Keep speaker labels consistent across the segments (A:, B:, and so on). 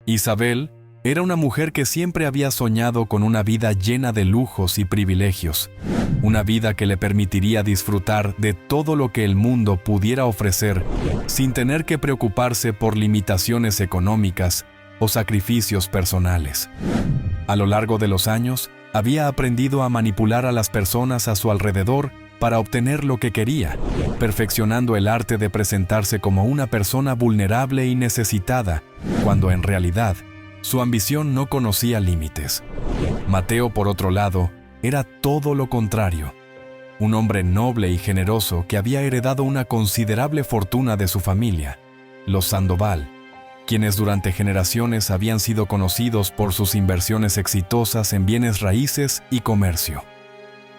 A: Isabel era una mujer que siempre había soñado con una vida llena de lujos y privilegios, una vida que le permitiría disfrutar de todo lo que el mundo pudiera ofrecer sin tener que preocuparse por limitaciones económicas o sacrificios personales. A lo largo de los años, había aprendido a manipular a las personas a su alrededor para obtener lo que quería, perfeccionando el arte de presentarse como una persona vulnerable y necesitada, cuando en realidad su ambición no conocía límites. Mateo, por otro lado, era todo lo contrario. Un hombre noble y generoso que había heredado una considerable fortuna de su familia, los Sandoval, quienes durante generaciones habían sido conocidos por sus inversiones exitosas en bienes raíces y comercio.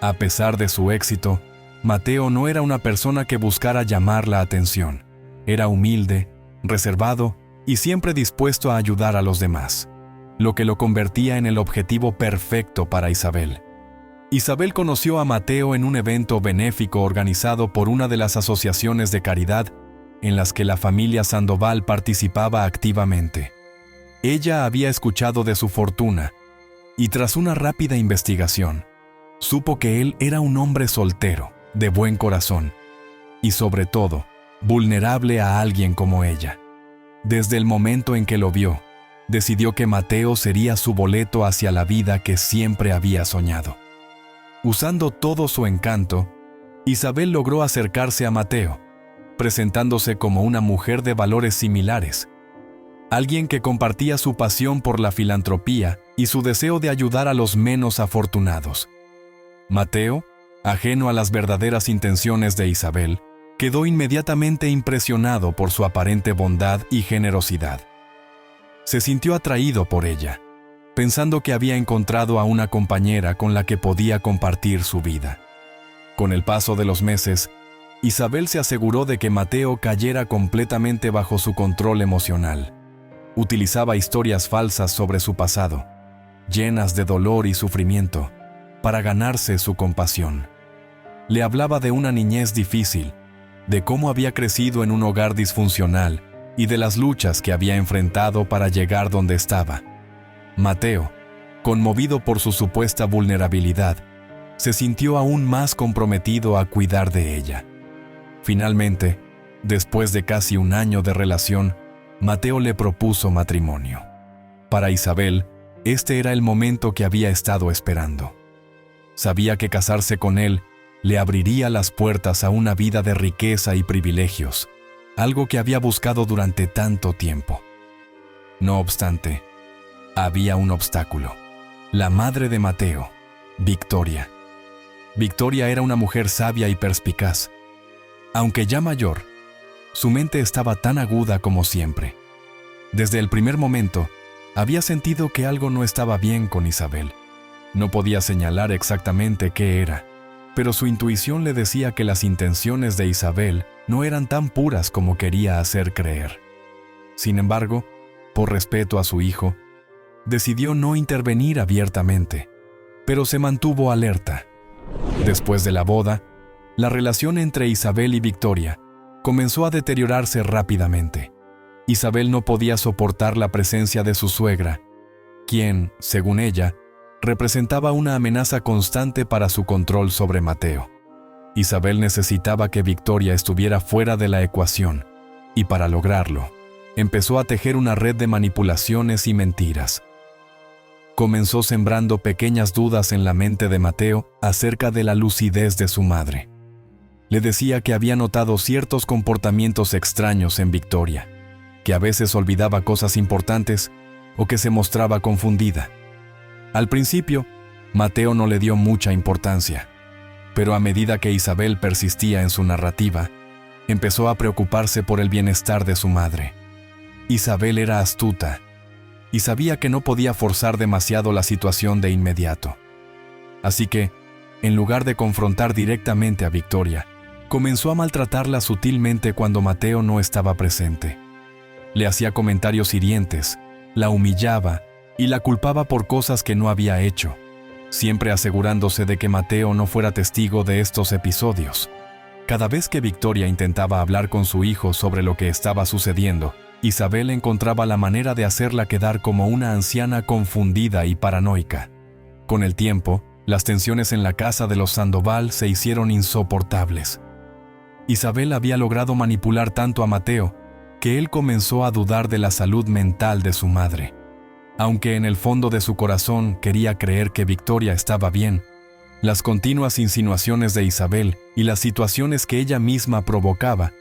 A: A pesar de su éxito, Mateo no era una persona que buscara llamar la atención. Era humilde, reservado y siempre dispuesto a ayudar a los demás, lo que lo convertía en el objetivo perfecto para Isabel. Isabel conoció a Mateo en un evento benéfico organizado por una de las asociaciones de caridad en las que la familia Sandoval participaba activamente. Ella había escuchado de su fortuna y tras una rápida investigación, supo que él era un hombre soltero, de buen corazón y sobre todo, vulnerable a alguien como ella. Desde el momento en que lo vio, decidió que Mateo sería su boleto hacia la vida que siempre había soñado. Usando todo su encanto, Isabel logró acercarse a Mateo, presentándose como una mujer de valores similares, alguien que compartía su pasión por la filantropía y su deseo de ayudar a los menos afortunados. Mateo, ajeno a las verdaderas intenciones de Isabel, quedó inmediatamente impresionado por su aparente bondad y generosidad. Se sintió atraído por ella, pensando que había encontrado a una compañera con la que podía compartir su vida. Con el paso de los meses, Isabel se aseguró de que Mateo cayera completamente bajo su control emocional. Utilizaba historias falsas sobre su pasado, llenas de dolor y sufrimiento, para ganarse su compasión. Le hablaba de una niñez difícil, de cómo había crecido en un hogar disfuncional y de las luchas que había enfrentado para llegar donde estaba. Mateo, conmovido por su supuesta vulnerabilidad, se sintió aún más comprometido a cuidar de ella. Finalmente, después de casi un año de relación, Mateo le propuso matrimonio. Para Isabel, este era el momento que había estado esperando. Sabía que casarse con él le abriría las puertas a una vida de riqueza y privilegios, algo que había buscado durante tanto tiempo. No obstante, había un obstáculo: la madre de Mateo, Victoria. Victoria era una mujer sabia y perspicaz. Aunque ya mayor, su mente estaba tan aguda como siempre. Desde el primer momento, había sentido que algo no estaba bien con Isabel. No podía señalar exactamente qué era, pero su intuición le decía que las intenciones de Isabel no eran tan puras como quería hacer creer. Sin embargo, por respeto a su hijo, decidió no intervenir abiertamente, pero se mantuvo alerta. Después de la boda, la relación entre Isabel y Victoria comenzó a deteriorarse rápidamente. Isabel no podía soportar la presencia de su suegra, quien, según ella, representaba una amenaza constante para su control sobre Mateo. Isabel necesitaba que Victoria estuviera fuera de la ecuación, y para lograrlo, empezó a tejer una red de manipulaciones y mentiras. Comenzó sembrando pequeñas dudas en la mente de Mateo acerca de la lucidez de su madre. Le decía que había notado ciertos comportamientos extraños en Victoria, que a veces olvidaba cosas importantes o que se mostraba confundida. Al principio, Mateo no le dio mucha importancia, pero a medida que Isabel persistía en su narrativa, empezó a preocuparse por el bienestar de su madre. Isabel era astuta y sabía que no podía forzar demasiado la situación de inmediato. Así que, en lugar de confrontar directamente a Victoria, comenzó a maltratarla sutilmente cuando Mateo no estaba presente. Le hacía comentarios hirientes, la humillaba y la culpaba por cosas que no había hecho, siempre asegurándose de que Mateo no fuera testigo de estos episodios. Cada vez que Victoria intentaba hablar con su hijo sobre lo que estaba sucediendo, Isabel encontraba la manera de hacerla quedar como una anciana confundida y paranoica. Con el tiempo, las tensiones en la casa de los Sandoval se hicieron insoportables. Isabel había logrado manipular tanto a Mateo que él comenzó a dudar de la salud mental de su madre. Aunque en el fondo de su corazón quería creer que Victoria estaba bien, las continuas insinuaciones de Isabel y las situaciones que ella misma provocaba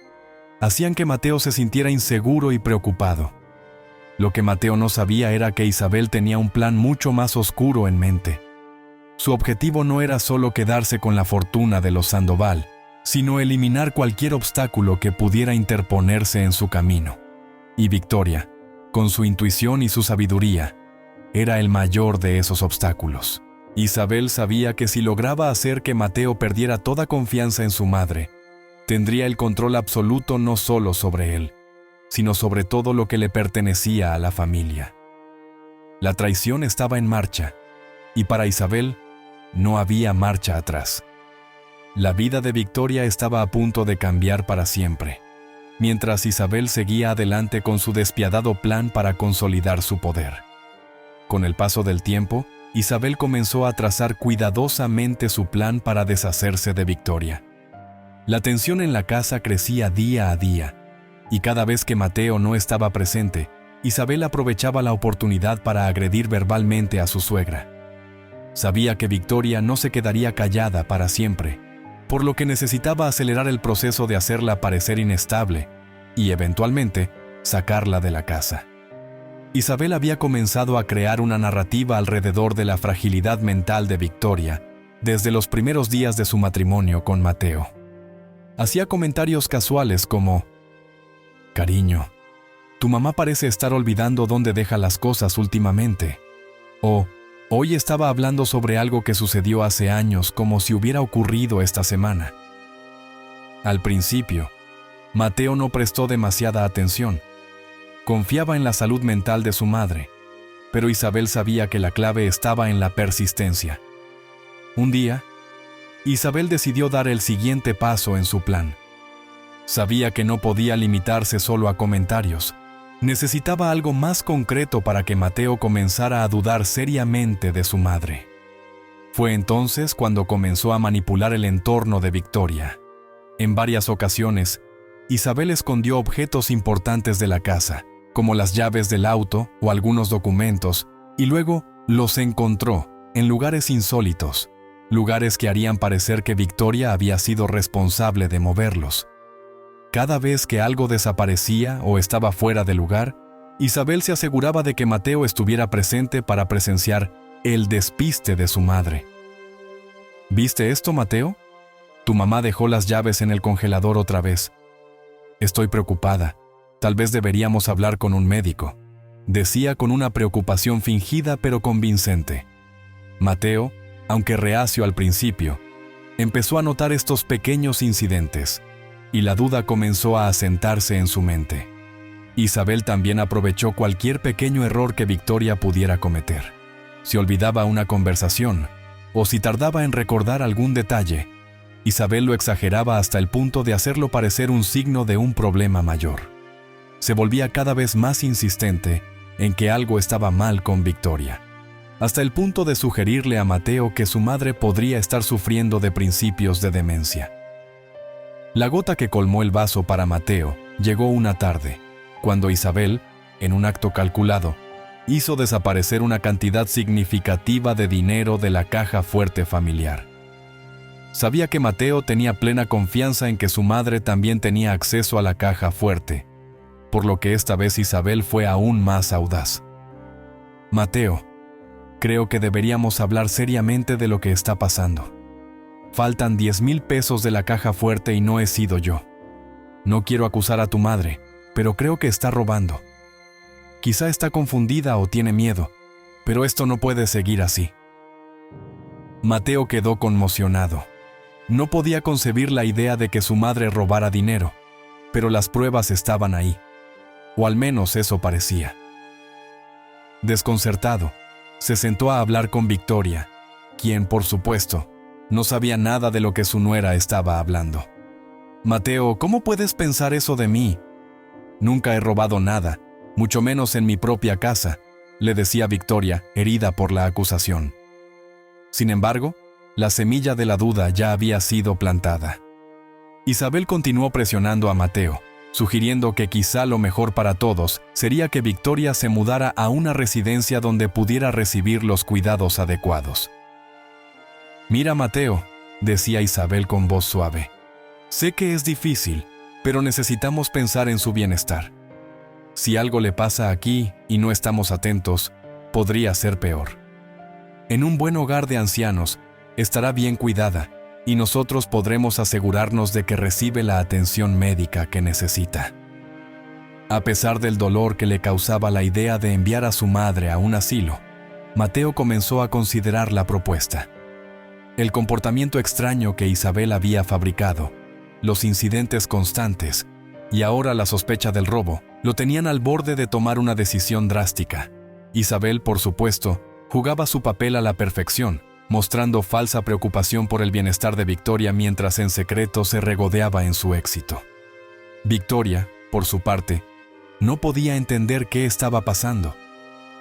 A: hacían que Mateo se sintiera inseguro y preocupado. Lo que Mateo no sabía era que Isabel tenía un plan mucho más oscuro en mente. Su objetivo no era solo quedarse con la fortuna de los Sandoval, sino eliminar cualquier obstáculo que pudiera interponerse en su camino. Y Victoria, con su intuición y su sabiduría, era el mayor de esos obstáculos. Isabel sabía que si lograba hacer que Mateo perdiera toda confianza en su madre, tendría el control absoluto no solo sobre él, sino sobre todo lo que le pertenecía a la familia. La traición estaba en marcha, y para Isabel no había marcha atrás. La vida de Victoria estaba a punto de cambiar para siempre, mientras Isabel seguía adelante con su despiadado plan para consolidar su poder. Con el paso del tiempo, Isabel comenzó a trazar cuidadosamente su plan para deshacerse de Victoria. La tensión en la casa crecía día a día, y cada vez que Mateo no estaba presente, Isabel aprovechaba la oportunidad para agredir verbalmente a su suegra. Sabía que Victoria no se quedaría callada para siempre, por lo que necesitaba acelerar el proceso de hacerla parecer inestable y, eventualmente, sacarla de la casa. Isabel había comenzado a crear una narrativa alrededor de la fragilidad mental de Victoria desde los primeros días de su matrimonio con Mateo. Hacía comentarios casuales como: «Cariño, tu mamá parece estar olvidando dónde deja las cosas últimamente», o «Hoy estaba hablando sobre algo que sucedió hace años como si hubiera ocurrido esta semana». Al principio, Mateo no prestó demasiada atención. Confiaba en la salud mental de su madre, pero Isabel sabía que la clave estaba en la persistencia. Un día, Isabel decidió dar el siguiente paso en su plan. Sabía que no podía limitarse solo a comentarios. Necesitaba algo más concreto para que Mateo comenzara a dudar seriamente de su madre. Fue entonces cuando comenzó a manipular el entorno de Victoria. En varias ocasiones, Isabel escondió objetos importantes de la casa, como las llaves del auto o algunos documentos, y luego los encontró en lugares insólitos, lugares que harían parecer que Victoria había sido responsable de moverlos. Cada vez que algo desaparecía o estaba fuera de lugar, Isabel se aseguraba de que Mateo estuviera presente para presenciar el despiste de su madre. ¿Viste esto, Mateo? Tu mamá dejó las llaves en el congelador otra vez. Estoy preocupada. Tal vez deberíamos hablar con un médico, decía con una preocupación fingida pero convincente. Mateo, aunque reacio al principio, empezó a notar estos pequeños incidentes, y la duda comenzó a asentarse en su mente. Isabel también aprovechó cualquier pequeño error que Victoria pudiera cometer. Si olvidaba una conversación, o si tardaba en recordar algún detalle, Isabel lo exageraba hasta el punto de hacerlo parecer un signo de un problema mayor. Se volvía cada vez más insistente en que algo estaba mal con Victoria, hasta el punto de sugerirle a Mateo que su madre podría estar sufriendo de principios de demencia. La gota que colmó el vaso para Mateo llegó una tarde, cuando Isabel, en un acto calculado, hizo desaparecer una cantidad significativa de dinero de la caja fuerte familiar. Sabía que Mateo tenía plena confianza en que su madre también tenía acceso a la caja fuerte, por lo que esta vez Isabel fue aún más audaz. Mateo, creo que deberíamos hablar seriamente de lo que está pasando. Faltan 10,000 pesos de la caja fuerte y no he sido yo. No quiero acusar a tu madre, pero creo que está robando. Quizá está confundida o tiene miedo, pero esto no puede seguir así. Mateo quedó conmocionado. No podía concebir la idea de que su madre robara dinero, pero las pruebas estaban ahí, o al menos eso parecía. Desconcertado, se sentó a hablar con Victoria, quien, por supuesto, no sabía nada de lo que su nuera estaba hablando. «Mateo, ¿cómo puedes pensar eso de mí?», Nunca he robado nada, mucho menos en mi propia casa, le decía Victoria, herida por la acusación. Sin embargo, la semilla de la duda ya había sido plantada. Isabel continuó presionando a Mateo, sugiriendo que quizá lo mejor para todos sería que Victoria se mudara a una residencia donde pudiera recibir los cuidados adecuados. «Mira, Mateo», decía Isabel con voz suave, «sé que es difícil, pero necesitamos pensar en su bienestar. Si algo le pasa aquí y no estamos atentos, podría ser peor. En un buen hogar de ancianos, estará bien cuidada y nosotros podremos asegurarnos de que recibe la atención médica que necesita». A pesar del dolor que le causaba la idea de enviar a su madre a un asilo, Mateo comenzó a considerar la propuesta. El comportamiento extraño que Isabel había fabricado, los incidentes constantes y ahora la sospecha del robo, lo tenían al borde de tomar una decisión drástica. Isabel, por supuesto, jugaba su papel a la perfección, mostrando falsa preocupación por el bienestar de Victoria mientras en secreto se regodeaba en su éxito. Victoria, por su parte, no podía entender qué estaba pasando.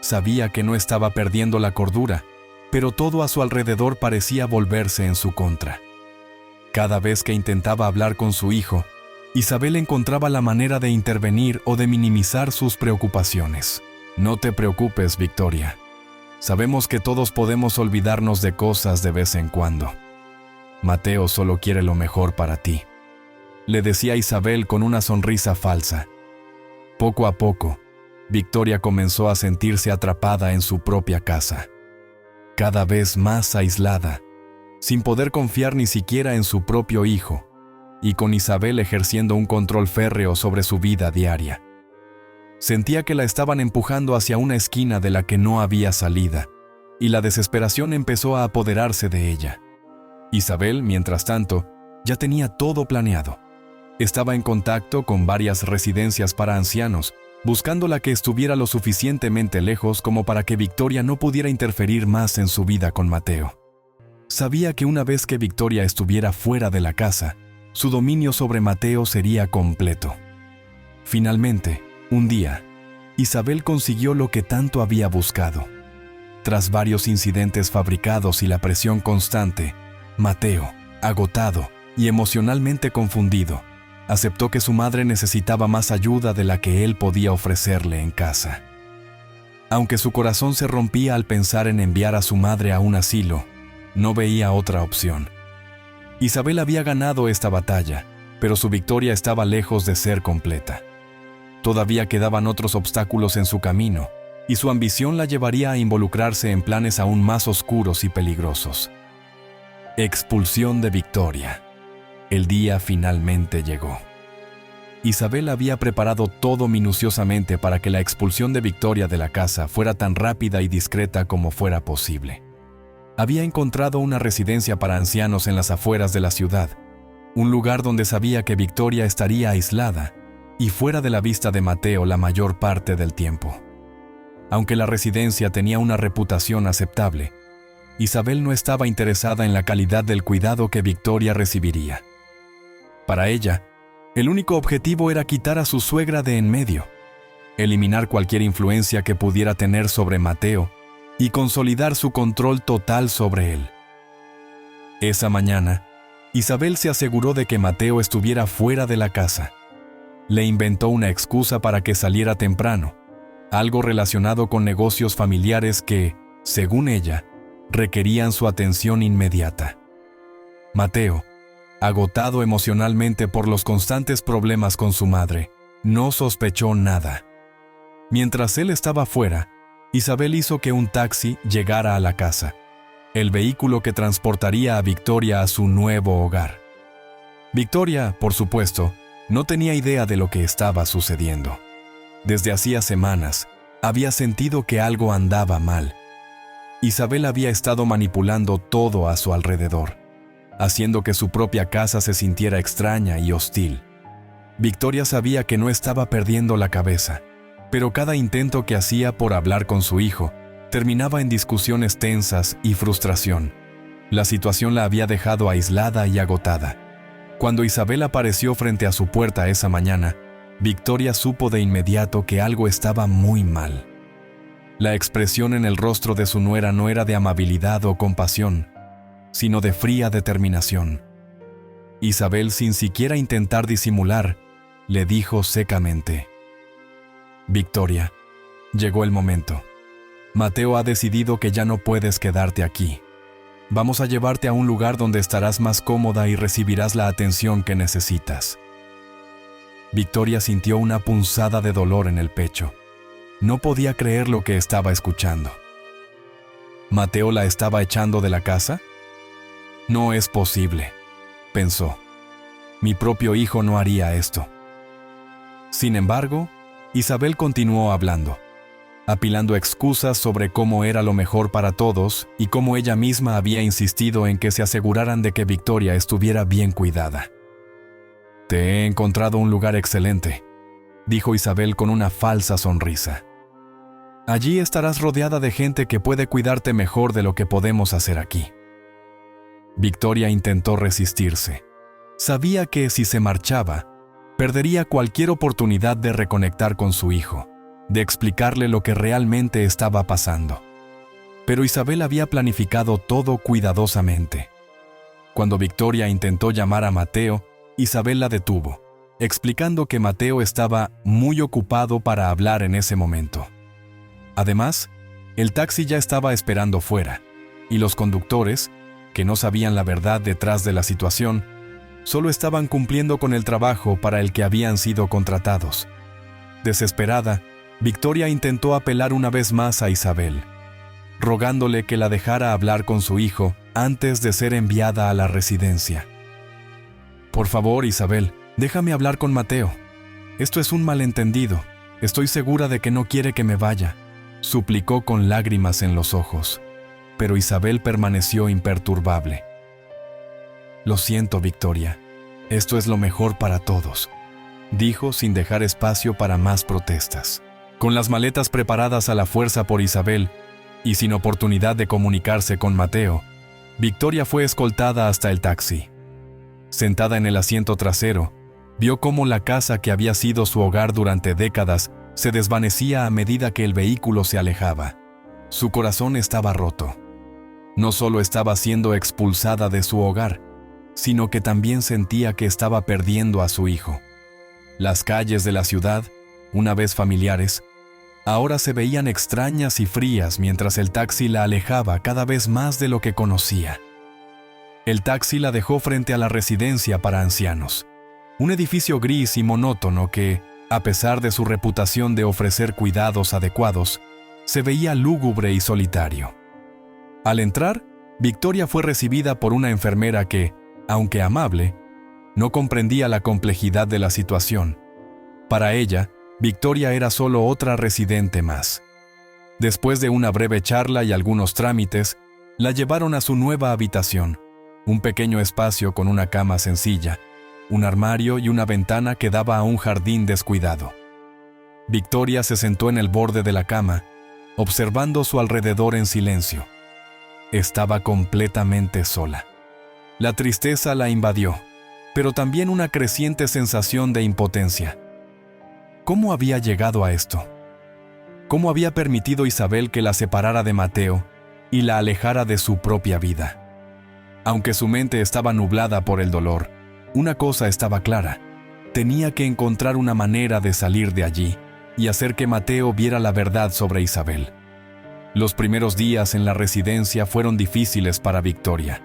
A: Sabía que no estaba perdiendo la cordura, pero todo a su alrededor parecía volverse en su contra. Cada vez que intentaba hablar con su hijo, Isabel encontraba la manera de intervenir o de minimizar sus preocupaciones. «No te preocupes, Victoria. Sabemos que todos podemos olvidarnos de cosas de vez en cuando. Mateo solo quiere lo mejor para ti», le decía Isabel con una sonrisa falsa. Poco a poco, Victoria comenzó a sentirse atrapada en su propia casa, cada vez más aislada, sin poder confiar ni siquiera en su propio hijo, y con Isabel ejerciendo un control férreo sobre su vida diaria. Sentía que la estaban empujando hacia una esquina de la que no había salida, y la desesperación empezó a apoderarse de ella. Isabel, mientras tanto, ya tenía todo planeado. Estaba en contacto con varias residencias para ancianos, buscando la que estuviera lo suficientemente lejos como para que Victoria no pudiera interferir más en su vida con Mateo. Sabía que una vez que Victoria estuviera fuera de la casa, su dominio sobre Mateo sería completo. Finalmente, un día, Isabel consiguió lo que tanto había buscado. Tras varios incidentes fabricados y la presión constante, Mateo, agotado y emocionalmente confundido, aceptó que su madre necesitaba más ayuda de la que él podía ofrecerle en casa. Aunque su corazón se rompía al pensar en enviar a su madre a un asilo, no veía otra opción. Isabel había ganado esta batalla, pero su victoria estaba lejos de ser completa. Todavía quedaban otros obstáculos en su camino, y su ambición la llevaría a involucrarse en planes aún más oscuros y peligrosos. Expulsión de Victoria. El día finalmente llegó. Isabel había preparado todo minuciosamente para que la expulsión de Victoria de la casa fuera tan rápida y discreta como fuera posible. Había encontrado una residencia para ancianos en las afueras de la ciudad, un lugar donde sabía que Victoria estaría aislada y fuera de la vista de Mateo la mayor parte del tiempo. Aunque la residencia tenía una reputación aceptable, Isabel no estaba interesada en la calidad del cuidado que Victoria recibiría. Para ella, el único objetivo era quitar a su suegra de en medio, eliminar cualquier influencia que pudiera tener sobre Mateo y consolidar su control total sobre él. Esa mañana, Isabel se aseguró de que Mateo estuviera fuera de la casa. Le inventó una excusa para que saliera temprano, algo relacionado con negocios familiares que, según ella, requerían su atención inmediata. Mateo, agotado emocionalmente por los constantes problemas con su madre, no sospechó nada. Mientras él estaba fuera, Isabel hizo que un taxi llegara a la casa, el vehículo que transportaría a Victoria a su nuevo hogar. Victoria, por supuesto, no tenía idea de lo que estaba sucediendo. Desde hacía semanas, había sentido que algo andaba mal. Isabel había estado manipulando todo a su alrededor, haciendo que su propia casa se sintiera extraña y hostil. Victoria sabía que no estaba perdiendo la cabeza, pero cada intento que hacía por hablar con su hijo terminaba en discusiones tensas y frustración. La situación la había dejado aislada y agotada. Cuando Isabel apareció frente a su puerta esa mañana, Victoria supo de inmediato que algo estaba muy mal. La expresión en el rostro de su nuera no era de amabilidad o compasión, sino de fría determinación. Isabel, sin siquiera intentar disimular, le dijo secamente: «Victoria, llegó el momento. Mateo ha decidido que ya no puedes quedarte aquí. Vamos a llevarte a un lugar donde estarás más cómoda y recibirás la atención que necesitas». Victoria sintió una punzada de dolor en el pecho. No podía creer lo que estaba escuchando. ¿Mateo la estaba echando de la casa? No es posible, pensó. Mi propio hijo no haría esto. Sin embargo, Isabel continuó hablando, apilando excusas sobre cómo era lo mejor para todos y cómo ella misma había insistido en que se aseguraran de que Victoria estuviera bien cuidada. «Te he encontrado un lugar excelente», dijo Isabel con una falsa sonrisa. «Allí estarás rodeada de gente que puede cuidarte mejor de lo que podemos hacer aquí». Victoria intentó resistirse. Sabía que si se marchaba, perdería cualquier oportunidad de reconectar con su hijo, de explicarle lo que realmente estaba pasando. Pero Isabel había planificado todo cuidadosamente. Cuando Victoria intentó llamar a Mateo, Isabel la detuvo, explicando que Mateo estaba muy ocupado para hablar en ese momento. Además, el taxi ya estaba esperando fuera, y los conductores, que no sabían la verdad detrás de la situación, solo estaban cumpliendo con el trabajo para el que habían sido contratados. Desesperada, Victoria intentó apelar una vez más a Isabel, rogándole que la dejara hablar con su hijo antes de ser enviada a la residencia. «Por favor, Isabel, déjame hablar con Mateo. Esto es un malentendido. Estoy segura de que no quiere que me vaya», suplicó con lágrimas en los ojos. Pero Isabel permaneció imperturbable. «Lo siento, Victoria. Esto es lo mejor para todos», dijo sin dejar espacio para más protestas. Con las maletas preparadas a la fuerza por Isabel y sin oportunidad de comunicarse con Mateo, Victoria fue escoltada hasta el taxi. Sentada en el asiento trasero, vio cómo la casa que había sido su hogar durante décadas se desvanecía a medida que el vehículo se alejaba. Su corazón estaba roto. No solo estaba siendo expulsada de su hogar, sino que también sentía que estaba perdiendo a su hijo. Las calles de la ciudad, una vez familiares, ahora se veían extrañas y frías mientras el taxi la alejaba cada vez más de lo que conocía. El taxi la dejó frente a la residencia para ancianos, un edificio gris y monótono que, a pesar de su reputación de ofrecer cuidados adecuados, se veía lúgubre y solitario. Al entrar, Victoria fue recibida por una enfermera que, aunque amable, no comprendía la complejidad de la situación. Para ella, Victoria era solo otra residente más. Después de una breve charla y algunos trámites, la llevaron a su nueva habitación, un pequeño espacio con una cama sencilla, un armario y una ventana que daba a un jardín descuidado. Victoria se sentó en el borde de la cama, observando su alrededor en silencio. Estaba completamente sola. La tristeza la invadió, pero también una creciente sensación de impotencia. ¿Cómo había llegado a esto? ¿Cómo había permitido Isabel que la separara de Mateo y la alejara de su propia vida? Aunque su mente estaba nublada por el dolor, una cosa estaba clara: tenía que encontrar una manera de salir de allí y hacer que Mateo viera la verdad sobre Isabel. Los primeros días en la residencia fueron difíciles para Victoria.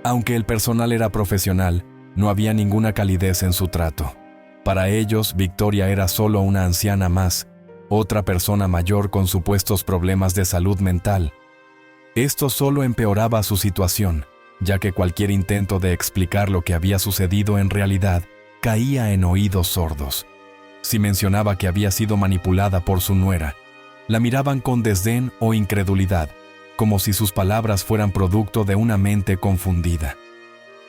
A: Aunque el personal era profesional, no había ninguna calidez en su trato. Para ellos, Victoria era solo una anciana más, otra persona mayor con supuestos problemas de salud mental. Esto solo empeoraba su situación, ya que cualquier intento de explicar lo que había sucedido en realidad caía en oídos sordos. Si mencionaba que había sido manipulada por su nuera, la miraban con desdén o incredulidad, como si sus palabras fueran producto de una mente confundida.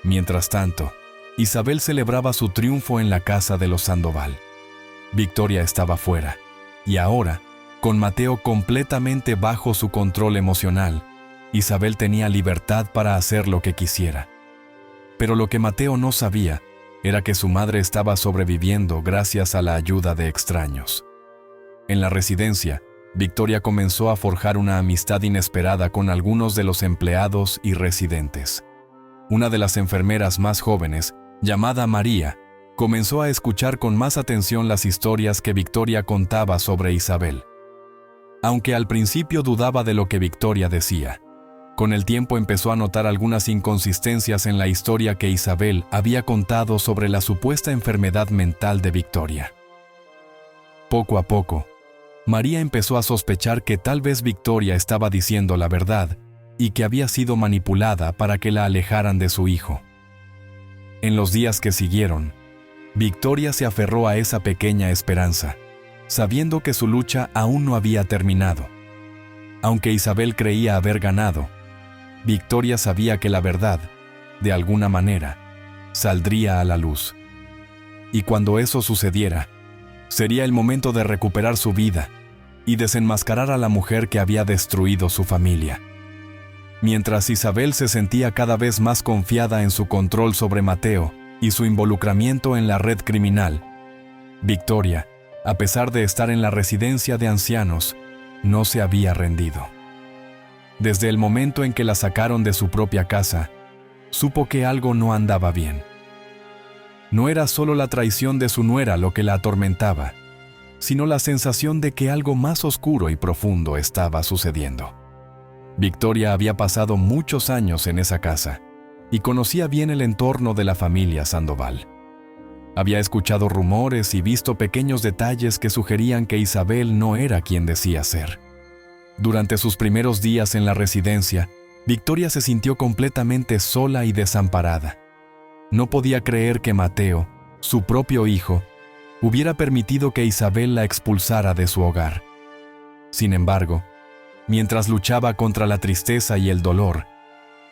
A: Mientras tanto, Isabel celebraba su triunfo en la casa de los Sandoval. Victoria estaba fuera, y ahora, con Mateo completamente bajo su control emocional, Isabel tenía libertad para hacer lo que quisiera. Pero lo que Mateo no sabía era que su madre estaba sobreviviendo gracias a la ayuda de extraños. En la residencia, Victoria comenzó a forjar una amistad inesperada con algunos de los empleados y residentes. Una de las enfermeras más jóvenes, llamada María, comenzó a escuchar con más atención las historias que Victoria contaba sobre Isabel. Aunque al principio dudaba de lo que Victoria decía, con el tiempo empezó a notar algunas inconsistencias en la historia que Isabel había contado sobre la supuesta enfermedad mental de Victoria. Poco a poco, María empezó a sospechar que tal vez Victoria estaba diciendo la verdad y que había sido manipulada para que la alejaran de su hijo. En los días que siguieron, Victoria se aferró a esa pequeña esperanza, sabiendo que su lucha aún no había terminado. Aunque Isabel creía haber ganado, Victoria sabía que la verdad, de alguna manera, saldría a la luz. Y cuando eso sucediera, sería el momento de recuperar su vida y desenmascarar a la mujer que había destruido su familia. Mientras Isabel se sentía cada vez más confiada en su control sobre Mateo y su involucramiento en la red criminal, Victoria, a pesar de estar en la residencia de ancianos, no se había rendido. Desde el momento en que la sacaron de su propia casa, supo que algo no andaba bien. No era solo la traición de su nuera lo que la atormentaba, sino la sensación de que algo más oscuro y profundo estaba sucediendo. Victoria había pasado muchos años en esa casa y conocía bien el entorno de la familia Sandoval. Había escuchado rumores y visto pequeños detalles que sugerían que Isabel no era quien decía ser. Durante sus primeros días en la residencia, Victoria se sintió completamente sola y desamparada. No podía creer que Mateo, su propio hijo, hubiera permitido que Isabel la expulsara de su hogar. Sin embargo, mientras luchaba contra la tristeza y el dolor,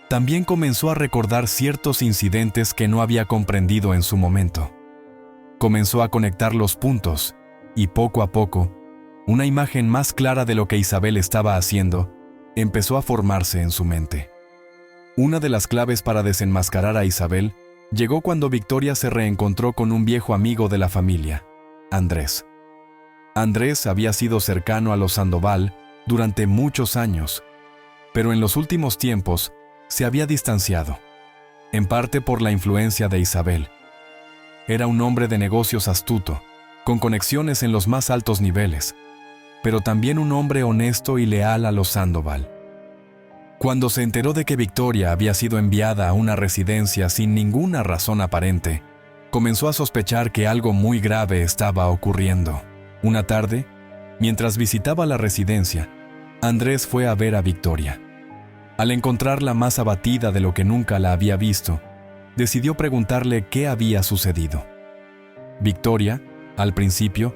A: también comenzó a recordar ciertos incidentes que no había comprendido en su momento. Comenzó a conectar los puntos y poco a poco, una imagen más clara de lo que Isabel estaba haciendo empezó a formarse en su mente. Una de las claves para desenmascarar a Isabel llegó cuando Victoria se reencontró con un viejo amigo de la familia, Andrés. Andrés había sido cercano a los Sandoval durante muchos años, pero en los últimos tiempos se había distanciado, en parte por la influencia de Isabel. Era un hombre de negocios astuto, con conexiones en los más altos niveles, pero también un hombre honesto y leal a los Sandoval. Cuando se enteró de que Victoria había sido enviada a una residencia sin ninguna razón aparente, comenzó a sospechar que algo muy grave estaba ocurriendo. Una tarde, mientras visitaba la residencia, Andrés fue a ver a Victoria. Al encontrarla más abatida de lo que nunca la había visto, decidió preguntarle qué había sucedido. Victoria, al principio,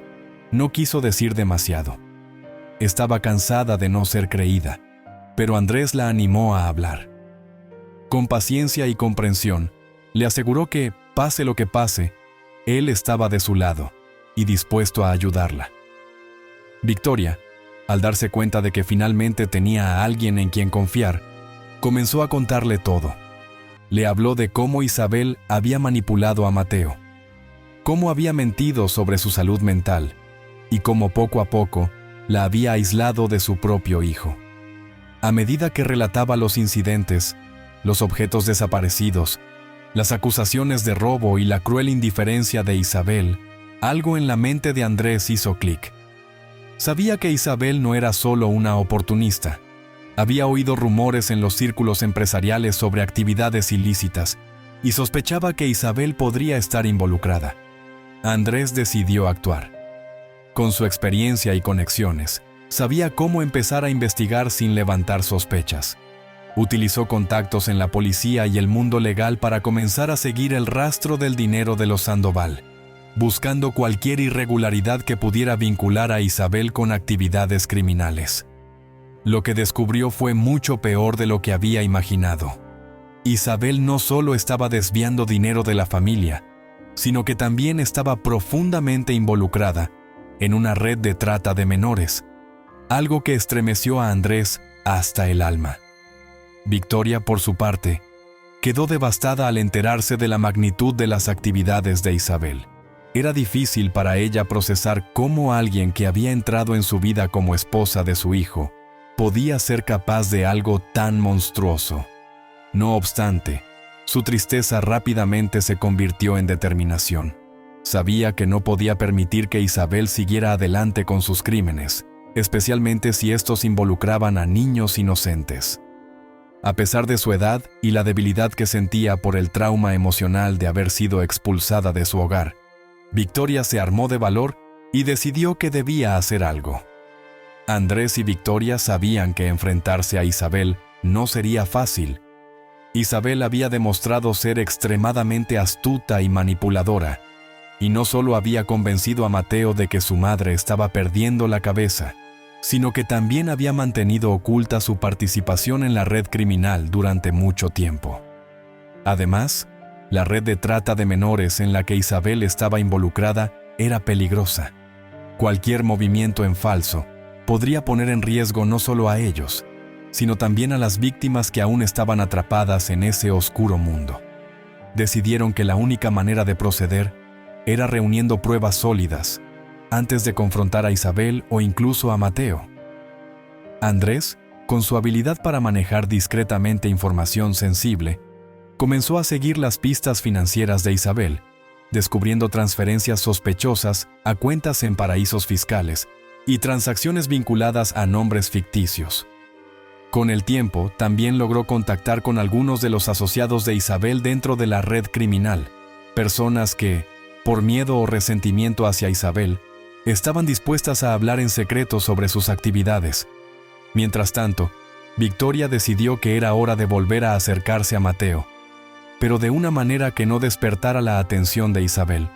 A: no quiso decir demasiado. Estaba cansada de no ser creída, pero Andrés la animó a hablar. Con paciencia y comprensión, le aseguró que, pase lo que pase, él estaba de su lado y dispuesto a ayudarla. Victoria, al darse cuenta de que finalmente tenía a alguien en quien confiar, comenzó a contarle todo. Le habló de cómo Isabel había manipulado a Mateo, cómo había mentido sobre su salud mental y cómo poco a poco la había aislado de su propio hijo. A medida que relataba los incidentes, los objetos desaparecidos, las acusaciones de robo y la cruel indiferencia de Isabel, algo en la mente de Andrés hizo clic. Sabía que Isabel no era solo una oportunista. Había oído rumores en los círculos empresariales sobre actividades ilícitas y sospechaba que Isabel podría estar involucrada. Andrés decidió actuar. Con su experiencia y conexiones, sabía cómo empezar a investigar sin levantar sospechas. Utilizó contactos en la policía y el mundo legal para comenzar a seguir el rastro del dinero de los Sandoval, buscando cualquier irregularidad que pudiera vincular a Isabel con actividades criminales. Lo que descubrió fue mucho peor de lo que había imaginado. Isabel no solo estaba desviando dinero de la familia, sino que también estaba profundamente involucrada en una red de trata de menores, algo que estremeció a Andrés hasta el alma. Victoria, por su parte, quedó devastada al enterarse de la magnitud de las actividades de Isabel. Era difícil para ella procesar cómo alguien que había entrado en su vida como esposa de su hijo podía ser capaz de algo tan monstruoso. No obstante, su tristeza rápidamente se convirtió en determinación. Sabía que no podía permitir que Isabel siguiera adelante con sus crímenes, especialmente si estos involucraban a niños inocentes. A pesar de su edad y la debilidad que sentía por el trauma emocional de haber sido expulsada de su hogar, Victoria se armó de valor y decidió que debía hacer algo. Andrés y Victoria sabían que enfrentarse a Isabel no sería fácil. Isabel había demostrado ser extremadamente astuta y manipuladora, y no solo había convencido a Mateo de que su madre estaba perdiendo la cabeza, sino que también había mantenido oculta su participación en la red criminal durante mucho tiempo. Además, la red de trata de menores en la que Isabel estaba involucrada era peligrosa. Cualquier movimiento en falso podría poner en riesgo no solo a ellos, sino también a las víctimas que aún estaban atrapadas en ese oscuro mundo. Decidieron que la única manera de proceder era reuniendo pruebas sólidas antes de confrontar a Isabel o incluso a Mateo. Andrés, con su habilidad para manejar discretamente información sensible, comenzó a seguir las pistas financieras de Isabel, descubriendo transferencias sospechosas a cuentas en paraísos fiscales y transacciones vinculadas a nombres ficticios. Con el tiempo, también logró contactar con algunos de los asociados de Isabel dentro de la red criminal, personas que, por miedo o resentimiento hacia Isabel, estaban dispuestas a hablar en secreto sobre sus actividades. Mientras tanto, Victoria decidió que era hora de volver a acercarse a Mateo, pero de una manera que no despertara la atención de Isabel.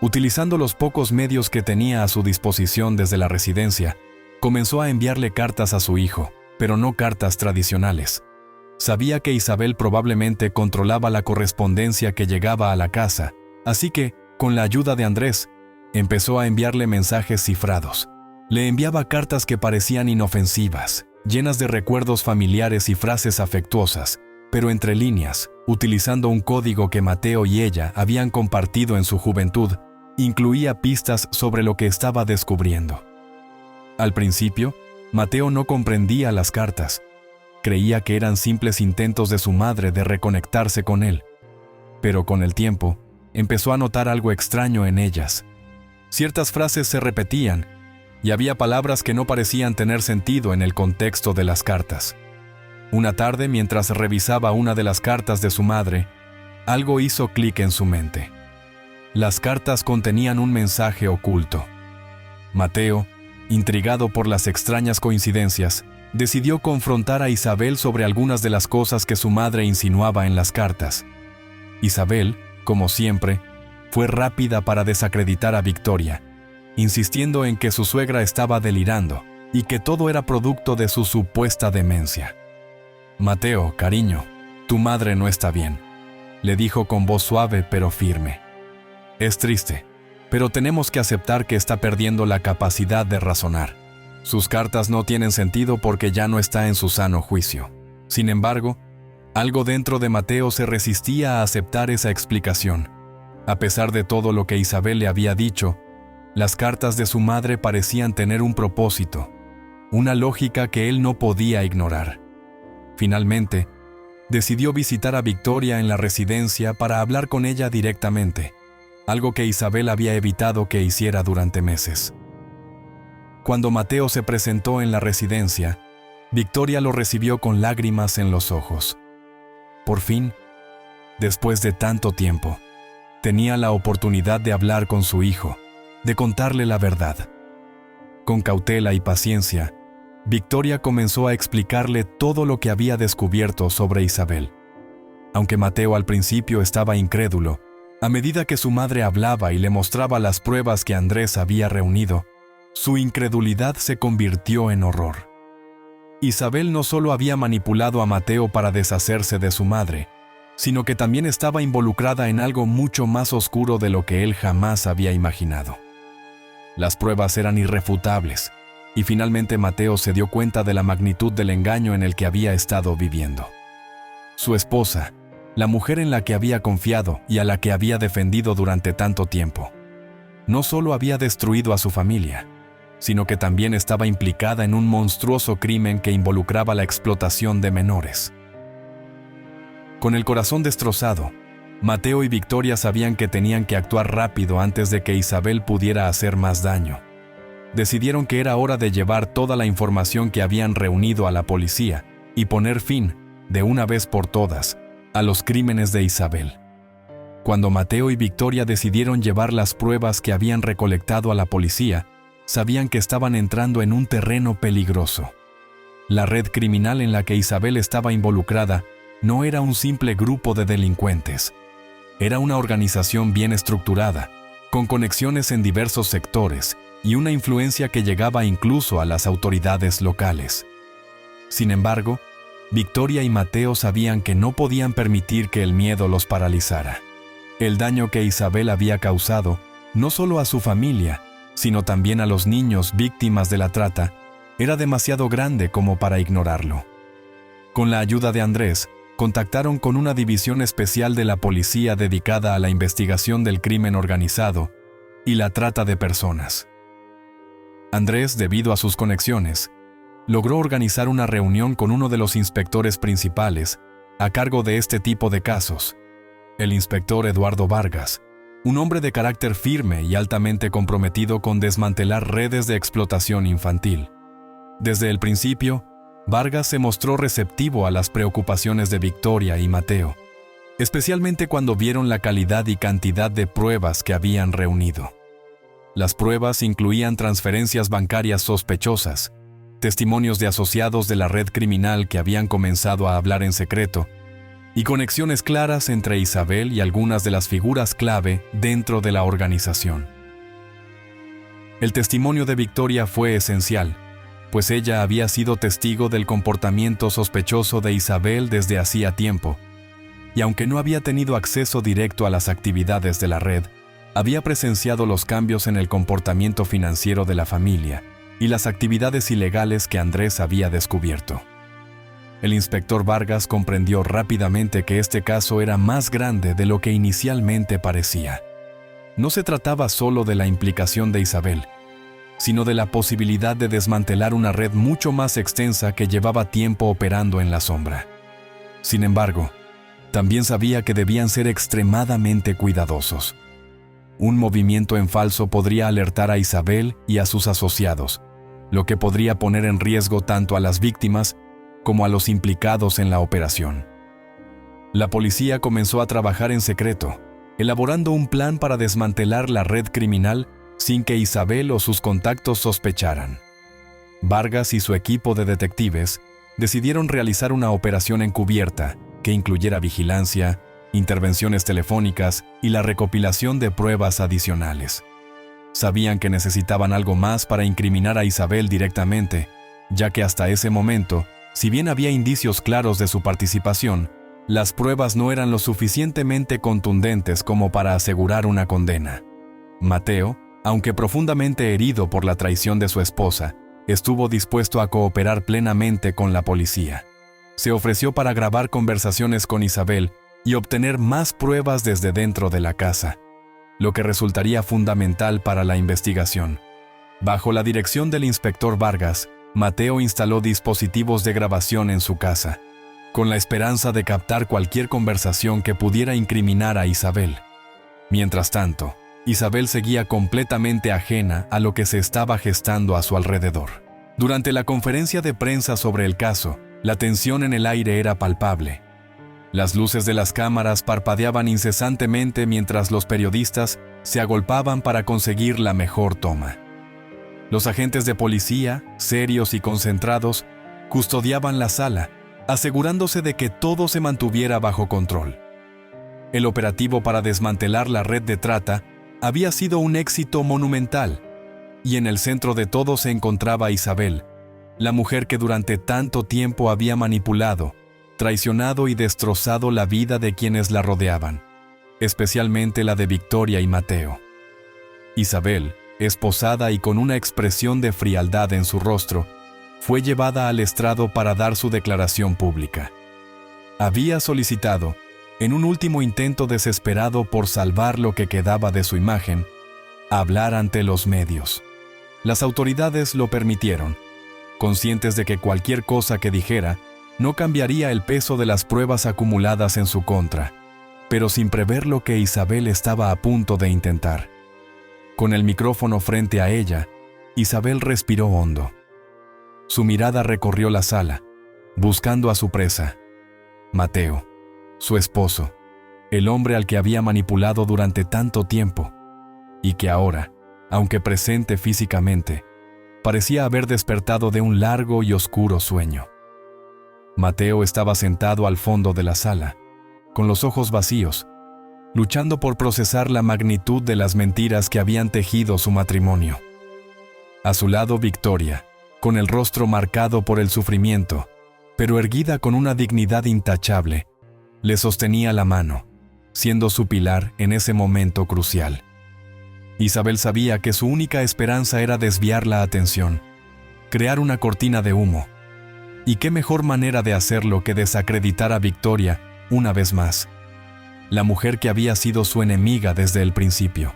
A: Utilizando los pocos medios que tenía a su disposición desde la residencia, comenzó a enviarle cartas a su hijo, pero no cartas tradicionales. Sabía que Isabel probablemente controlaba la correspondencia que llegaba a la casa, así que, con la ayuda de Andrés, empezó a enviarle mensajes cifrados. Le enviaba cartas que parecían inofensivas, llenas de recuerdos familiares y frases afectuosas, pero entre líneas, utilizando un código que Mateo y ella habían compartido en su juventud, incluía pistas sobre lo que estaba descubriendo. Al principio, Mateo no comprendía las cartas. Creía que eran simples intentos de su madre de reconectarse con él. Pero con el tiempo, empezó a notar algo extraño en ellas. Ciertas frases se repetían, y había palabras que no parecían tener sentido en el contexto de las cartas. Una tarde, mientras revisaba una de las cartas de su madre, algo hizo clic en su mente. Las cartas contenían un mensaje oculto. Mateo, intrigado por las extrañas coincidencias, decidió confrontar a Isabel sobre algunas de las cosas que su madre insinuaba en las cartas. Isabel, como siempre, fue rápida para desacreditar a Victoria, insistiendo en que su suegra estaba delirando y que todo era producto de su supuesta demencia. «Mateo, cariño, tu madre no está bien», le dijo con voz suave pero firme. «Es triste, pero tenemos que aceptar que está perdiendo la capacidad de razonar. Sus cartas no tienen sentido porque ya no está en su sano juicio». Sin embargo, algo dentro de Mateo se resistía a aceptar esa explicación. A pesar de todo lo que Isabel le había dicho, las cartas de su madre parecían tener un propósito, una lógica que él no podía ignorar. Finalmente, decidió visitar a Victoria en la residencia para hablar con ella directamente, algo que Isabel había evitado que hiciera durante meses. Cuando Mateo se presentó en la residencia, Victoria lo recibió con lágrimas en los ojos. Por fin, después de tanto tiempo, tenía la oportunidad de hablar con su hijo, de contarle la verdad. Con cautela y paciencia, Victoria comenzó a explicarle todo lo que había descubierto sobre Isabel. Aunque Mateo al principio estaba incrédulo, a medida que su madre hablaba y le mostraba las pruebas que Andrés había reunido, su incredulidad se convirtió en horror. Isabel no solo había manipulado a Mateo para deshacerse de su madre, sino que también estaba involucrada en algo mucho más oscuro de lo que él jamás había imaginado. Las pruebas eran irrefutables, y finalmente Mateo se dio cuenta de la magnitud del engaño en el que había estado viviendo. su esposa, la mujer en la que había confiado y a la que había defendido durante tanto tiempo. No solo había destruido a su familia, sino que también estaba implicada en un monstruoso crimen que involucraba la explotación de menores. Con el corazón destrozado, Mateo y Victoria sabían que tenían que actuar rápido antes de que Isabel pudiera hacer más daño. Decidieron que era hora de llevar toda la información que habían reunido a la policía y poner fin, de una vez por todas, a los crímenes de Isabel. Cuando Mateo y Victoria decidieron llevar las pruebas que habían recolectado a la policía, sabían que estaban entrando en un terreno peligroso. La red criminal en la que Isabel estaba involucrada no era un simple grupo de delincuentes. Era una organización bien estructurada, con conexiones en diversos sectores y una influencia que llegaba incluso a las autoridades locales. Sin embargo, Victoria y Mateo sabían que no podían permitir que el miedo los paralizara. El daño que Isabel había causado, no solo a su familia, sino también a los niños víctimas de la trata, era demasiado grande como para ignorarlo. Con la ayuda de Andrés, contactaron con una división especial de la policía dedicada a la investigación del crimen organizado y la trata de personas. Andrés, debido a sus conexiones, logró organizar una reunión con uno de los inspectores principales a cargo de este tipo de casos, el inspector Eduardo Vargas, un hombre de carácter firme y altamente comprometido con desmantelar redes de explotación infantil. Desde el principio, Vargas se mostró receptivo a las preocupaciones de Victoria y Mateo, especialmente cuando vieron la calidad y cantidad de pruebas que habían reunido. Las pruebas incluían transferencias bancarias sospechosas, testimonios de asociados de la red criminal que habían comenzado a hablar en secreto, y conexiones claras entre Isabel y algunas de las figuras clave dentro de la organización. El testimonio de Victoria fue esencial, pues ella había sido testigo del comportamiento sospechoso de Isabel desde hacía tiempo, y aunque no había tenido acceso directo a las actividades de la red, había presenciado los cambios en el comportamiento financiero de la familia y las actividades ilegales que Andrés había descubierto. El inspector Vargas comprendió rápidamente que este caso era más grande de lo que inicialmente parecía. No se trataba solo de la implicación de Isabel, sino de la posibilidad de desmantelar una red mucho más extensa que llevaba tiempo operando en la sombra. Sin embargo, también sabía que debían ser extremadamente cuidadosos. Un movimiento en falso podría alertar a Isabel y a sus asociados, lo que podría poner en riesgo tanto a las víctimas como a los implicados en la operación. La policía comenzó a trabajar en secreto, elaborando un plan para desmantelar la red criminal sin que Isabel o sus contactos sospecharan. Vargas y su equipo de detectives decidieron realizar una operación encubierta que incluyera vigilancia, intervenciones telefónicas y la recopilación de pruebas adicionales. Sabían que necesitaban algo más para incriminar a Isabel directamente, ya que hasta ese momento, si bien había indicios claros de su participación, las pruebas no eran lo suficientemente contundentes como para asegurar una condena. Mateo, aunque profundamente herido por la traición de su esposa, estuvo dispuesto a cooperar plenamente con la policía. Se ofreció para grabar conversaciones con Isabel y obtener más pruebas desde dentro de la casa, lo que resultaría fundamental para la investigación. Bajo la dirección del inspector Vargas, Mateo instaló dispositivos de grabación en su casa, con la esperanza de captar cualquier conversación que pudiera incriminar a Isabel. Mientras tanto, Isabel seguía completamente ajena a lo que se estaba gestando a su alrededor. Durante la conferencia de prensa sobre el caso, la tensión en el aire era palpable. Las luces de las cámaras parpadeaban incesantemente mientras los periodistas se agolpaban para conseguir la mejor toma. Los agentes de policía, serios y concentrados, custodiaban la sala, asegurándose de que todo se mantuviera bajo control. El operativo para desmantelar la red de trata había sido un éxito monumental, y en el centro de todo se encontraba Isabel, la mujer que durante tanto tiempo había manipulado, traicionado y destrozado la vida de quienes la rodeaban, especialmente la de Victoria y Mateo. Isabel, esposada y con una expresión de frialdad en su rostro, fue llevada al estrado para dar su declaración pública. había solicitado, en un último intento desesperado por salvar lo que quedaba de su imagen, hablar ante los medios. Las autoridades lo permitieron, conscientes de que cualquier cosa que dijera no cambiaría el peso de las pruebas acumuladas en su contra, pero sin prever lo que Isabel estaba a punto de intentar. Con el micrófono frente a ella, Isabel respiró hondo. Su mirada recorrió la sala, buscando a su presa, Mateo, su esposo, el hombre al que había manipulado durante tanto tiempo, y que ahora, aunque presente físicamente, parecía haber despertado de un largo y oscuro sueño. Mateo estaba sentado al fondo de la sala, con los ojos vacíos, luchando por procesar la magnitud de las mentiras que habían tejido su matrimonio. A su lado, Victoria, con el rostro marcado por el sufrimiento, pero erguida con una dignidad intachable, le sostenía la mano, siendo su pilar en ese momento crucial. Isabel sabía que su única esperanza era desviar la atención, crear una cortina de humo. ¿Y qué mejor manera de hacerlo que desacreditar a Victoria una vez más, la mujer que había sido su enemiga desde el principio?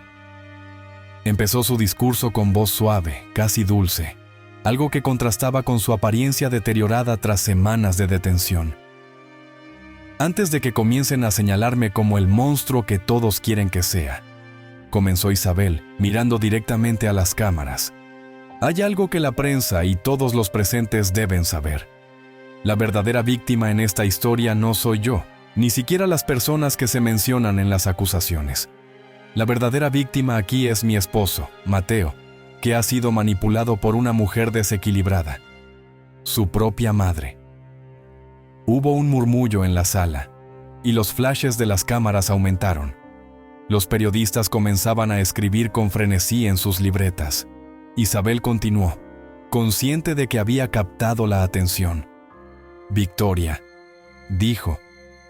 A: Empezó su discurso con voz suave, casi dulce, algo que contrastaba con su apariencia deteriorada tras semanas de detención. Antes de que comiencen a señalarme como el monstruo que todos quieren que sea, comenzó Isabel, mirando directamente a las cámaras. Hay algo que la prensa y todos los presentes deben saber. La verdadera víctima en esta historia no soy yo, ni siquiera las personas que se mencionan en las acusaciones. La verdadera víctima aquí es mi esposo, Mateo, que ha sido manipulado por una mujer desequilibrada, su propia madre. Hubo un murmullo en la sala, y los flashes de las cámaras aumentaron. Los periodistas comenzaban a escribir con frenesí en sus libretas. Isabel continuó, consciente de que había captado la atención. Victoria, dijo,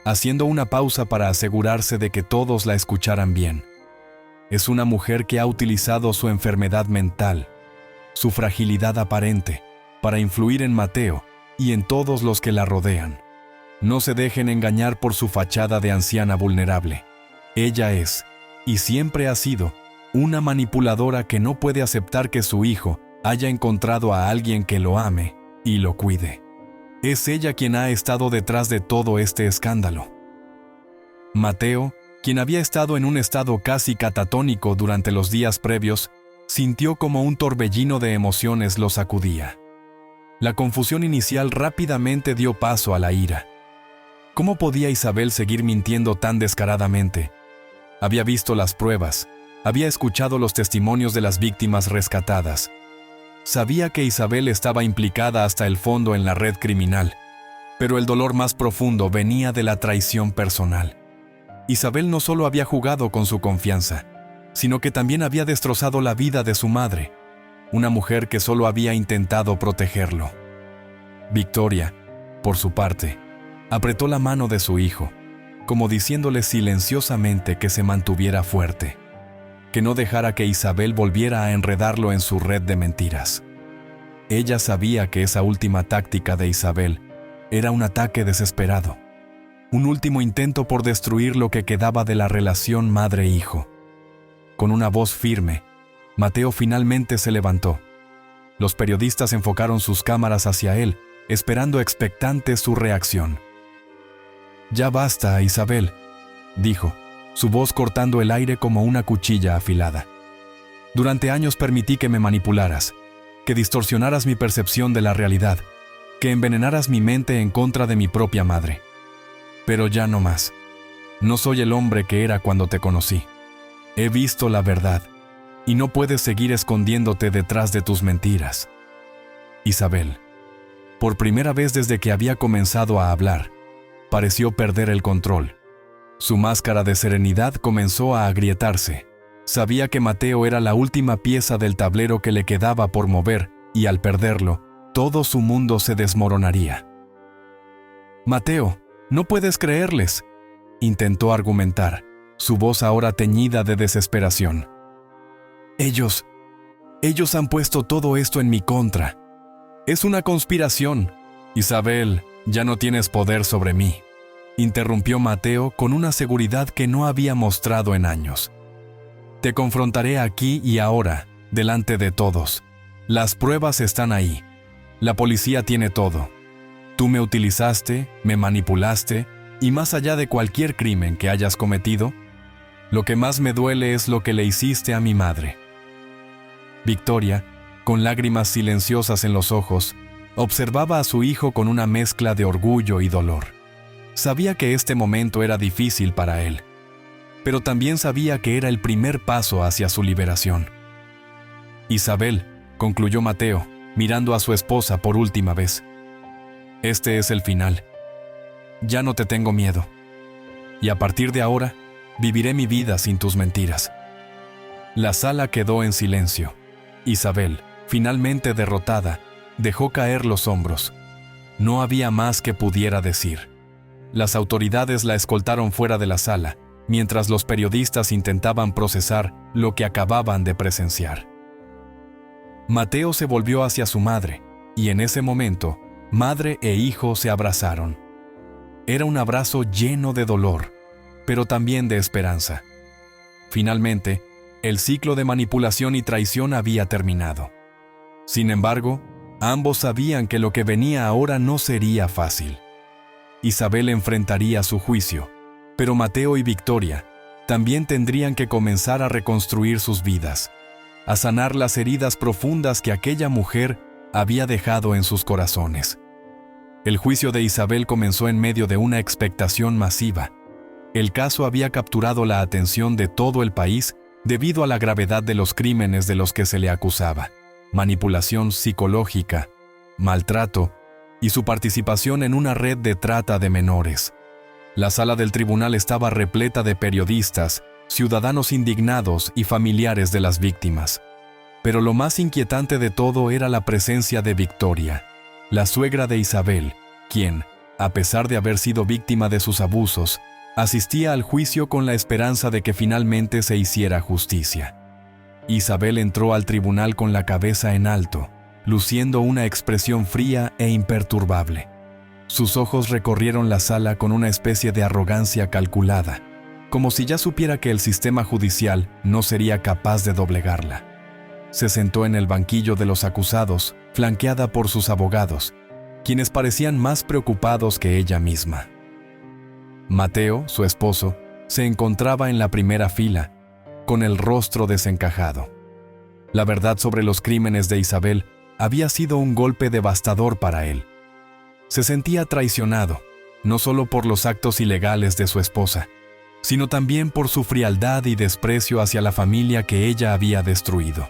A: haciendo una pausa para asegurarse de que todos la escucharan bien. Es una mujer que ha utilizado su enfermedad mental, su fragilidad aparente, para influir en Mateo y en todos los que la rodean. No se dejen engañar por su fachada de anciana vulnerable. Ella es, y siempre ha sido, una manipuladora que no puede aceptar que su hijo haya encontrado a alguien que lo ame y lo cuide. Es ella quien ha estado detrás de todo este escándalo. Mateo, quien había estado en un estado casi catatónico durante los días previos, sintió como un torbellino de emociones lo sacudía. La confusión inicial rápidamente dio paso a la ira. ¿Cómo podía Isabel seguir mintiendo tan descaradamente? Había visto las pruebas, había escuchado los testimonios de las víctimas rescatadas. Sabía que Isabel estaba implicada hasta el fondo en la red criminal, pero el dolor más profundo venía de la traición personal. Isabel no solo había jugado con su confianza, sino que también había destrozado la vida de su madre, una mujer que solo había intentado protegerlo. Victoria, por su parte, apretó la mano de su hijo, como diciéndole silenciosamente que se mantuviera fuerte, que no dejara que Isabel volviera a enredarlo en su red de mentiras. Ella sabía que esa última táctica de Isabel era un ataque desesperado, un último intento por destruir lo que quedaba de la relación madre-hijo. Con una voz firme, Mateo finalmente se levantó. Los periodistas enfocaron sus cámaras hacia él, esperando expectantes su reacción. «Ya basta, Isabel», dijo, su voz cortando el aire como una cuchilla afilada. «Durante años permití que me manipularas, que distorsionaras mi percepción de la realidad, que envenenaras mi mente en contra de mi propia madre. Pero ya no más. No soy el hombre que era cuando te conocí. He visto la verdad, y no puedes seguir escondiéndote detrás de tus mentiras». Isabel, por primera vez desde que había comenzado a hablar, pareció perder el control. Su máscara de serenidad comenzó a agrietarse. Sabía que Mateo era la última pieza del tablero que le quedaba por mover, y al perderlo, todo su mundo se desmoronaría. «Mateo, no puedes creerles», intentó argumentar, su voz ahora teñida de desesperación. Ellos han puesto todo esto en mi contra. Es una conspiración. Isabel, ya no tienes poder sobre mí. interrumpió Mateo con una seguridad que no había mostrado en años. Te confrontaré aquí y ahora, delante de todos. Las pruebas están ahí. La policía tiene todo. Tú me utilizaste, me manipulaste, y más allá de cualquier crimen que hayas cometido, lo que más me duele es lo que le hiciste a mi madre. Victoria, con lágrimas silenciosas en los ojos, observaba a su hijo con una mezcla de orgullo y dolor. Sabía que este momento era difícil para él, pero también sabía que era el primer paso hacia su liberación. Isabel, concluyó Mateo, mirando a su esposa por última vez. Este es el final. Ya no te tengo miedo. Y a partir de ahora, viviré mi vida sin tus mentiras. La sala quedó en silencio. Isabel, finalmente derrotada, dejó caer los hombros. No había más que pudiera decir. Las autoridades la escoltaron fuera de la sala, mientras los periodistas intentaban procesar lo que acababan de presenciar. Mateo se volvió hacia su madre, y en ese momento, madre e hijo se abrazaron. Era un abrazo lleno de dolor, pero también de esperanza. Finalmente, el ciclo de manipulación y traición había terminado. Sin embargo, ambos sabían que lo que venía ahora no sería fácil. Isabel enfrentaría su juicio, pero Mateo y Victoria también tendrían que comenzar a reconstruir sus vidas, a sanar las heridas profundas que aquella mujer había dejado en sus corazones. El juicio de Isabel comenzó en medio de una expectación masiva. El caso había capturado la atención de todo el país debido a la gravedad de los crímenes de los que se le acusaba: manipulación psicológica, maltrato y su participación en una red de trata de menores. La sala del tribunal estaba repleta de periodistas, ciudadanos indignados y familiares de las víctimas. Pero lo más inquietante de todo era la presencia de Victoria, la suegra de Isabel, quien, a pesar de haber sido víctima de sus abusos, asistía al juicio con la esperanza de que finalmente se hiciera justicia. Isabel entró al tribunal con la cabeza en alto, luciendo una expresión fría e imperturbable. Sus ojos recorrieron la sala con una especie de arrogancia calculada, como si ya supiera que el sistema judicial no sería capaz de doblegarla. Se sentó en el banquillo de los acusados, flanqueada por sus abogados, quienes parecían más preocupados que ella misma. Mateo, su esposo, se encontraba en la primera fila, con el rostro desencajado. La verdad sobre los crímenes de Isabel había sido un golpe devastador para él. Se sentía traicionado, no solo por los actos ilegales de su esposa, sino también por su frialdad y desprecio hacia la familia que ella había destruido.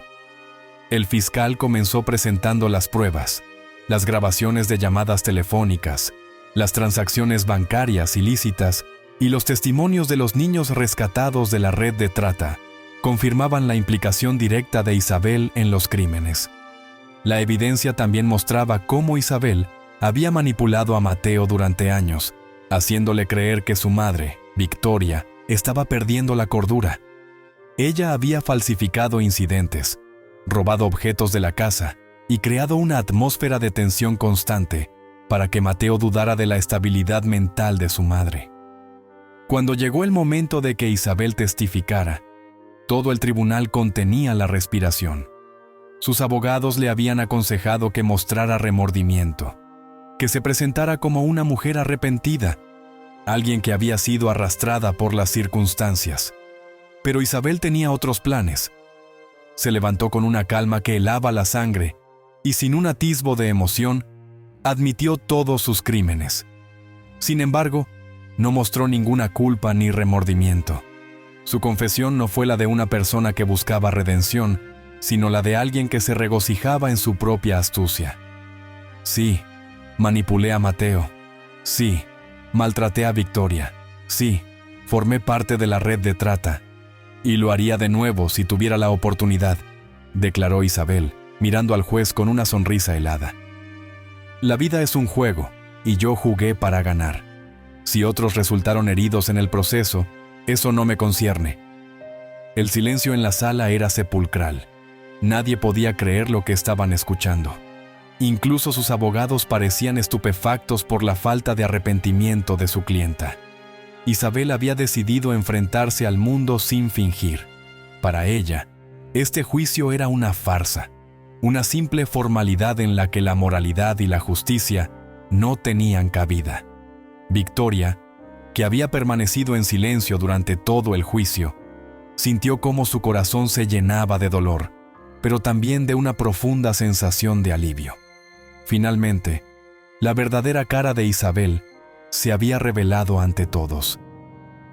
A: El fiscal comenzó presentando las pruebas, las grabaciones de llamadas telefónicas, las transacciones bancarias ilícitas y los testimonios de los niños rescatados de la red de trata confirmaban la implicación directa de Isabel en los crímenes. La evidencia también mostraba cómo Isabel había manipulado a Mateo durante años, haciéndole creer que su madre, Victoria, estaba perdiendo la cordura. Ella había falsificado incidentes, robado objetos de la casa y creado una atmósfera de tensión constante para que Mateo dudara de la estabilidad mental de su madre. Cuando llegó el momento de que Isabel testificara, todo el tribunal contenía la respiración. Sus abogados le habían aconsejado que mostrara remordimiento, que se presentara como una mujer arrepentida, alguien que había sido arrastrada por las circunstancias. Pero Isabel tenía otros planes. Se levantó con una calma que helaba la sangre y sin un atisbo de emoción, admitió todos sus crímenes. Sin embargo, no mostró ninguna culpa ni remordimiento. Su confesión no fue la de una persona que buscaba redención, sino la de alguien que se regocijaba en su propia astucia. Sí, manipulé a Mateo. Sí, maltraté a Victoria. Sí, formé parte de la red de trata. Y lo haría de nuevo si tuviera la oportunidad, declaró Isabel, mirando al juez con una sonrisa helada. La vida es un juego, y yo jugué para ganar. Si otros resultaron heridos en el proceso, eso no me concierne. El silencio en la sala era sepulcral. Nadie podía creer lo que estaban escuchando. Incluso sus abogados parecían estupefactos por la falta de arrepentimiento de su clienta. Isabel había decidido enfrentarse al mundo sin fingir. Para ella, este juicio era una farsa, una simple formalidad en la que la moralidad y la justicia no tenían cabida. Victoria, que había permanecido en silencio durante todo el juicio, sintió cómo su corazón se llenaba de dolor, pero también de una profunda sensación de alivio. Finalmente, la verdadera cara de Isabel se había revelado ante todos.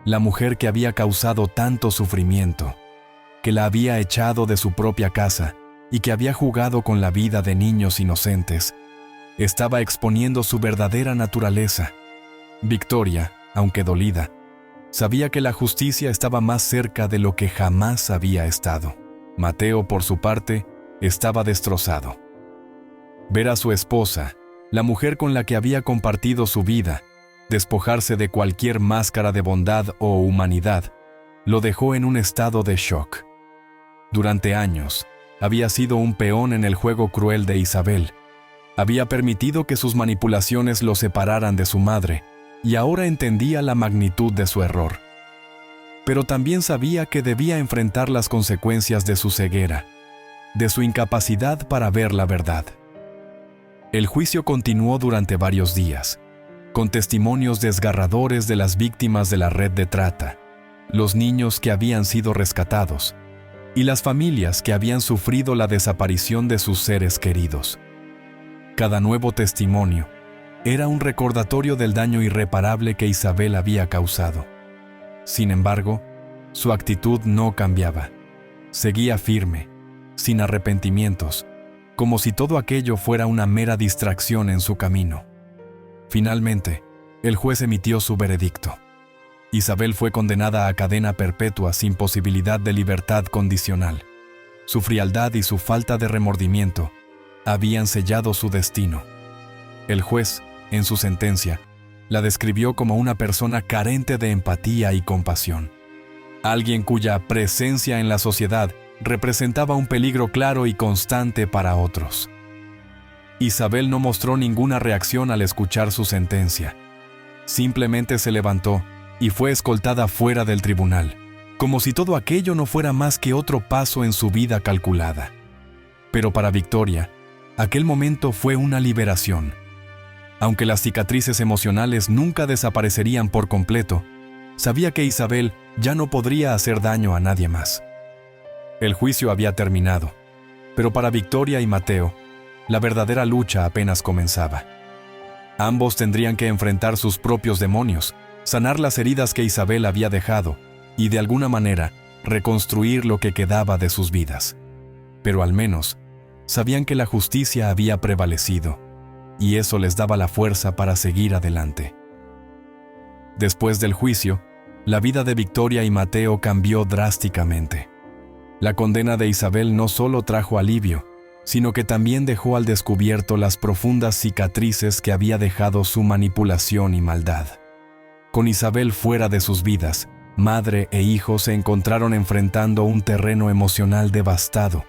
A: La mujer que había causado tanto sufrimiento, que la había echado de su propia casa y que había jugado con la vida de niños inocentes, estaba exponiendo su verdadera naturaleza. Victoria, aunque dolida, sabía que la justicia estaba más cerca de lo que jamás había estado. Mateo, por su parte, estaba destrozado. Ver a su esposa, la mujer con la que había compartido su vida, despojarse de cualquier máscara de bondad o humanidad, lo dejó en un estado de shock. Durante años, había sido un peón en el juego cruel de Isabel. Había permitido que sus manipulaciones lo separaran de su madre, y ahora entendía la magnitud de su error. Pero también sabía que debía enfrentar las consecuencias de su ceguera, de su incapacidad para ver la verdad. El juicio continuó durante varios días, con testimonios desgarradores de las víctimas de la red de trata, los niños que habían sido rescatados, y las familias que habían sufrido la desaparición de sus seres queridos. Cada nuevo testimonio era un recordatorio del daño irreparable que Isabel había causado. Sin embargo, su actitud no cambiaba. Seguía firme, sin arrepentimientos, como si todo aquello fuera una mera distracción en su camino. Finalmente, el juez emitió su veredicto. Isabel fue condenada a cadena perpetua sin posibilidad de libertad condicional. Su frialdad y su falta de remordimiento habían sellado su destino. El juez, en su sentencia, la describió como una persona carente de empatía y compasión. Alguien cuya presencia en la sociedad representaba un peligro claro y constante para otros. Isabel no mostró ninguna reacción al escuchar su sentencia. Simplemente se levantó y fue escoltada fuera del tribunal, como si todo aquello no fuera más que otro paso en su vida calculada. Pero para Victoria, aquel momento fue una liberación. Aunque las cicatrices emocionales nunca desaparecerían por completo, sabía que Isabel ya no podría hacer daño a nadie más. El juicio había terminado, pero para Victoria y Mateo, la verdadera lucha apenas comenzaba. Ambos tendrían que enfrentar sus propios demonios, sanar las heridas que Isabel había dejado y, de alguna manera, reconstruir lo que quedaba de sus vidas. Pero al menos, sabían que la justicia había prevalecido, y eso les daba la fuerza para seguir adelante. Después del juicio, la vida de Victoria y Mateo cambió drásticamente. La condena de Isabel no solo trajo alivio, sino que también dejó al descubierto las profundas cicatrices que había dejado su manipulación y maldad. Con Isabel fuera de sus vidas, madre e hijo se encontraron enfrentando un terreno emocional devastado,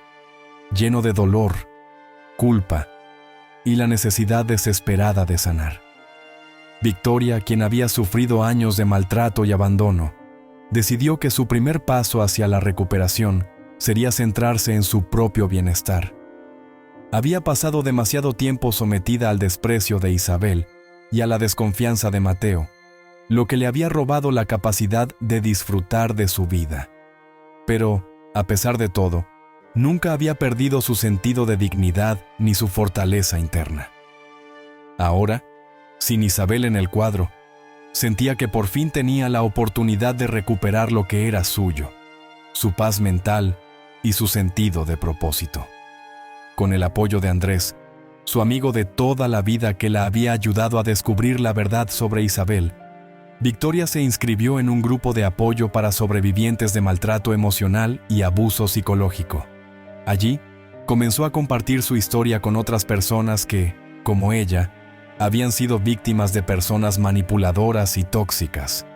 A: lleno de dolor, culpa y la necesidad desesperada de sanar. Victoria, quien había sufrido años de maltrato y abandono, decidió que su primer paso hacia la recuperación sería centrarse en su propio bienestar. Había pasado demasiado tiempo sometida al desprecio de Isabel y a la desconfianza de Mateo, lo que le había robado la capacidad de disfrutar de su vida. Pero, a pesar de todo, nunca había perdido su sentido de dignidad ni su fortaleza interna. Ahora, sin Isabel en el cuadro, sentía que por fin tenía la oportunidad de recuperar lo que era suyo, su paz mental y su sentido de propósito. Con el apoyo de Andrés, su amigo de toda la vida que la había ayudado a descubrir la verdad sobre Isabel, Victoria se inscribió en un grupo de apoyo para sobrevivientes de maltrato emocional y abuso psicológico. Allí, comenzó a compartir su historia con otras personas que, como ella, habían sido víctimas de personas manipuladoras y tóxicas.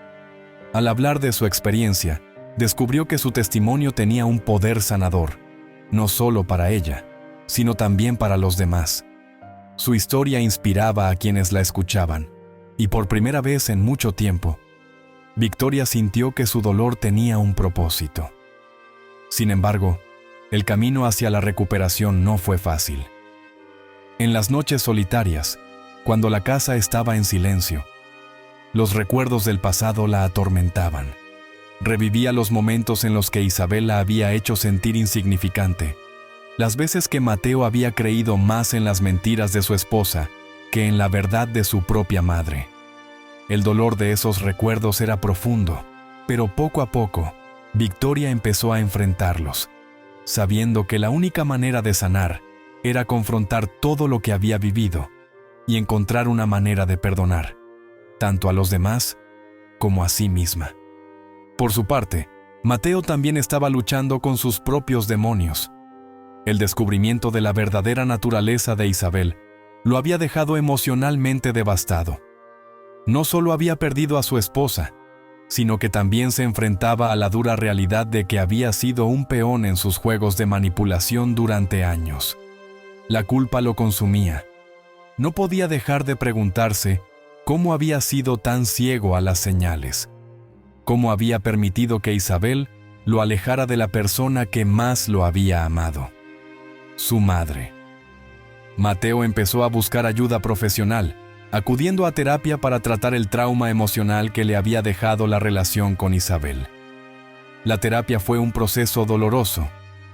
A: Al hablar de su experiencia, descubrió que su testimonio tenía un poder sanador, no solo para ella, sino también para los demás. Su historia inspiraba a quienes la escuchaban, y por primera vez en mucho tiempo, Victoria sintió que su dolor tenía un propósito. Sin embargo, el camino hacia la recuperación no fue fácil. En las noches solitarias, cuando la casa estaba en silencio, los recuerdos del pasado la atormentaban. Revivía los momentos en los que Isabel la había hecho sentir insignificante, las veces que Mateo había creído más en las mentiras de su esposa que en la verdad de su propia madre. El dolor de esos recuerdos era profundo, pero poco a poco, Victoria empezó a enfrentarlos, sabiendo que la única manera de sanar era confrontar todo lo que había vivido y encontrar una manera de perdonar, tanto a los demás como a sí misma. Por su parte, Mateo también estaba luchando con sus propios demonios. El descubrimiento de la verdadera naturaleza de Isabel lo había dejado emocionalmente devastado. No solo había perdido a su esposa, sino que también se enfrentaba a la dura realidad de que había sido un peón en sus juegos de manipulación durante años. La culpa lo consumía. No podía dejar de preguntarse cómo había sido tan ciego a las señales, cómo había permitido que Isabel lo alejara de la persona que más lo había amado, su madre. Mateo empezó a buscar ayuda profesional, acudiendo a terapia para tratar el trauma emocional que le había dejado la relación con Isabel. La terapia fue un proceso doloroso,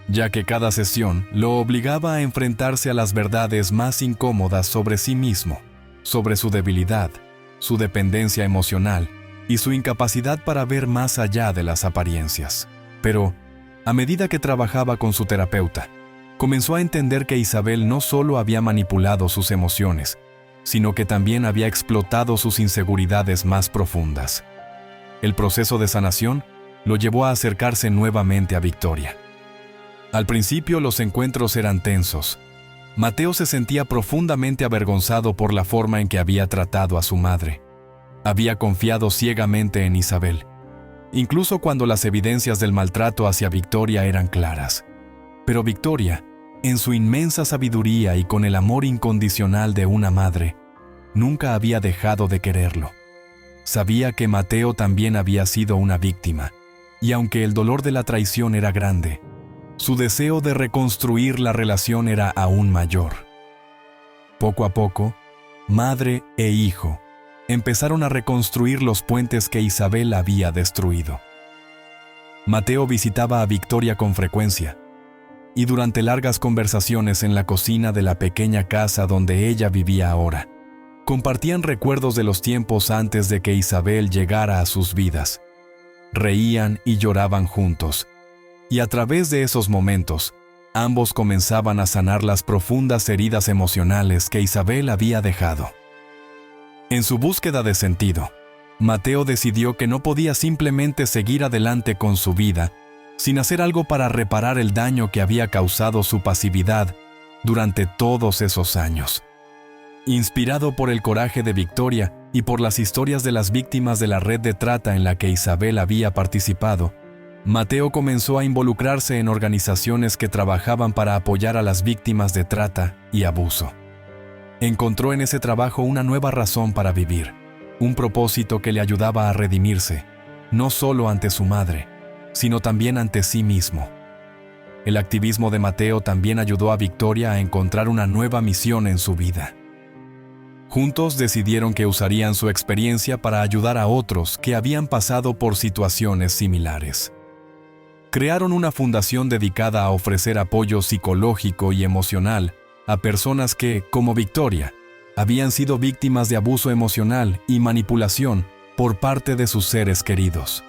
A: ya que cada sesión lo obligaba a enfrentarse a las verdades más incómodas sobre sí mismo, sobre su debilidad, su dependencia emocional y su incapacidad para ver más allá de las apariencias. Pero, a medida que trabajaba con su terapeuta, comenzó a entender que Isabel no solo había manipulado sus emociones, sino que también había explotado sus inseguridades más profundas. El proceso de sanación lo llevó a acercarse nuevamente a Victoria. Al principio los encuentros eran tensos. Mateo se sentía profundamente avergonzado por la forma en que había tratado a su madre. Había confiado ciegamente en Isabel, incluso cuando las evidencias del maltrato hacia Victoria eran claras. Pero Victoria, en su inmensa sabiduría y con el amor incondicional de una madre, nunca había dejado de quererlo. Sabía que Mateo también había sido una víctima, y aunque el dolor de la traición era grande, su deseo de reconstruir la relación era aún mayor. Poco a poco, madre e hijo empezaron a reconstruir los puentes que Isabel había destruido. Mateo visitaba a Victoria con frecuencia, y durante largas conversaciones en la cocina de la pequeña casa donde ella vivía ahora, compartían recuerdos de los tiempos antes de que Isabel llegara a sus vidas. Reían y lloraban juntos, y a través de esos momentos, ambos comenzaban a sanar las profundas heridas emocionales que Isabel había dejado. En su búsqueda de sentido, Mateo decidió que no podía simplemente seguir adelante con su vida sin hacer algo para reparar el daño que había causado su pasividad durante todos esos años. Inspirado por el coraje de Victoria y por las historias de las víctimas de la red de trata en la que Isabel había participado, Mateo comenzó a involucrarse en organizaciones que trabajaban para apoyar a las víctimas de trata y abuso. Encontró en ese trabajo una nueva razón para vivir, un propósito que le ayudaba a redimirse, no solo ante su madre, sino también ante sí mismo. El activismo de Mateo también ayudó a Victoria a encontrar una nueva misión en su vida. Juntos decidieron que usarían su experiencia para ayudar a otros que habían pasado por situaciones similares. Crearon una fundación dedicada a ofrecer apoyo psicológico y emocional a personas que, como Victoria, habían sido víctimas de abuso emocional y manipulación por parte de sus seres queridos.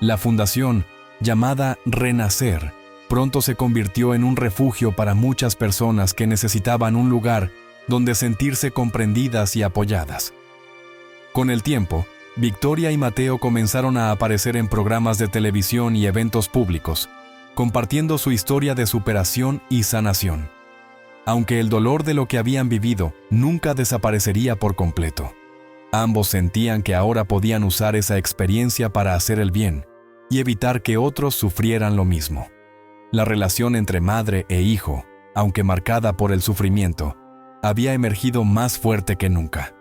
A: La fundación, llamada Renacer, pronto se convirtió en un refugio para muchas personas que necesitaban un lugar donde sentirse comprendidas y apoyadas. Con el tiempo, Victoria y Mateo comenzaron a aparecer en programas de televisión y eventos públicos, compartiendo su historia de superación y sanación. Aunque el dolor de lo que habían vivido nunca desaparecería por completo, ambos sentían que ahora podían usar esa experiencia para hacer el bien y evitar que otros sufrieran lo mismo. La relación entre madre e hijo, aunque marcada por el sufrimiento, había emergido más fuerte que nunca.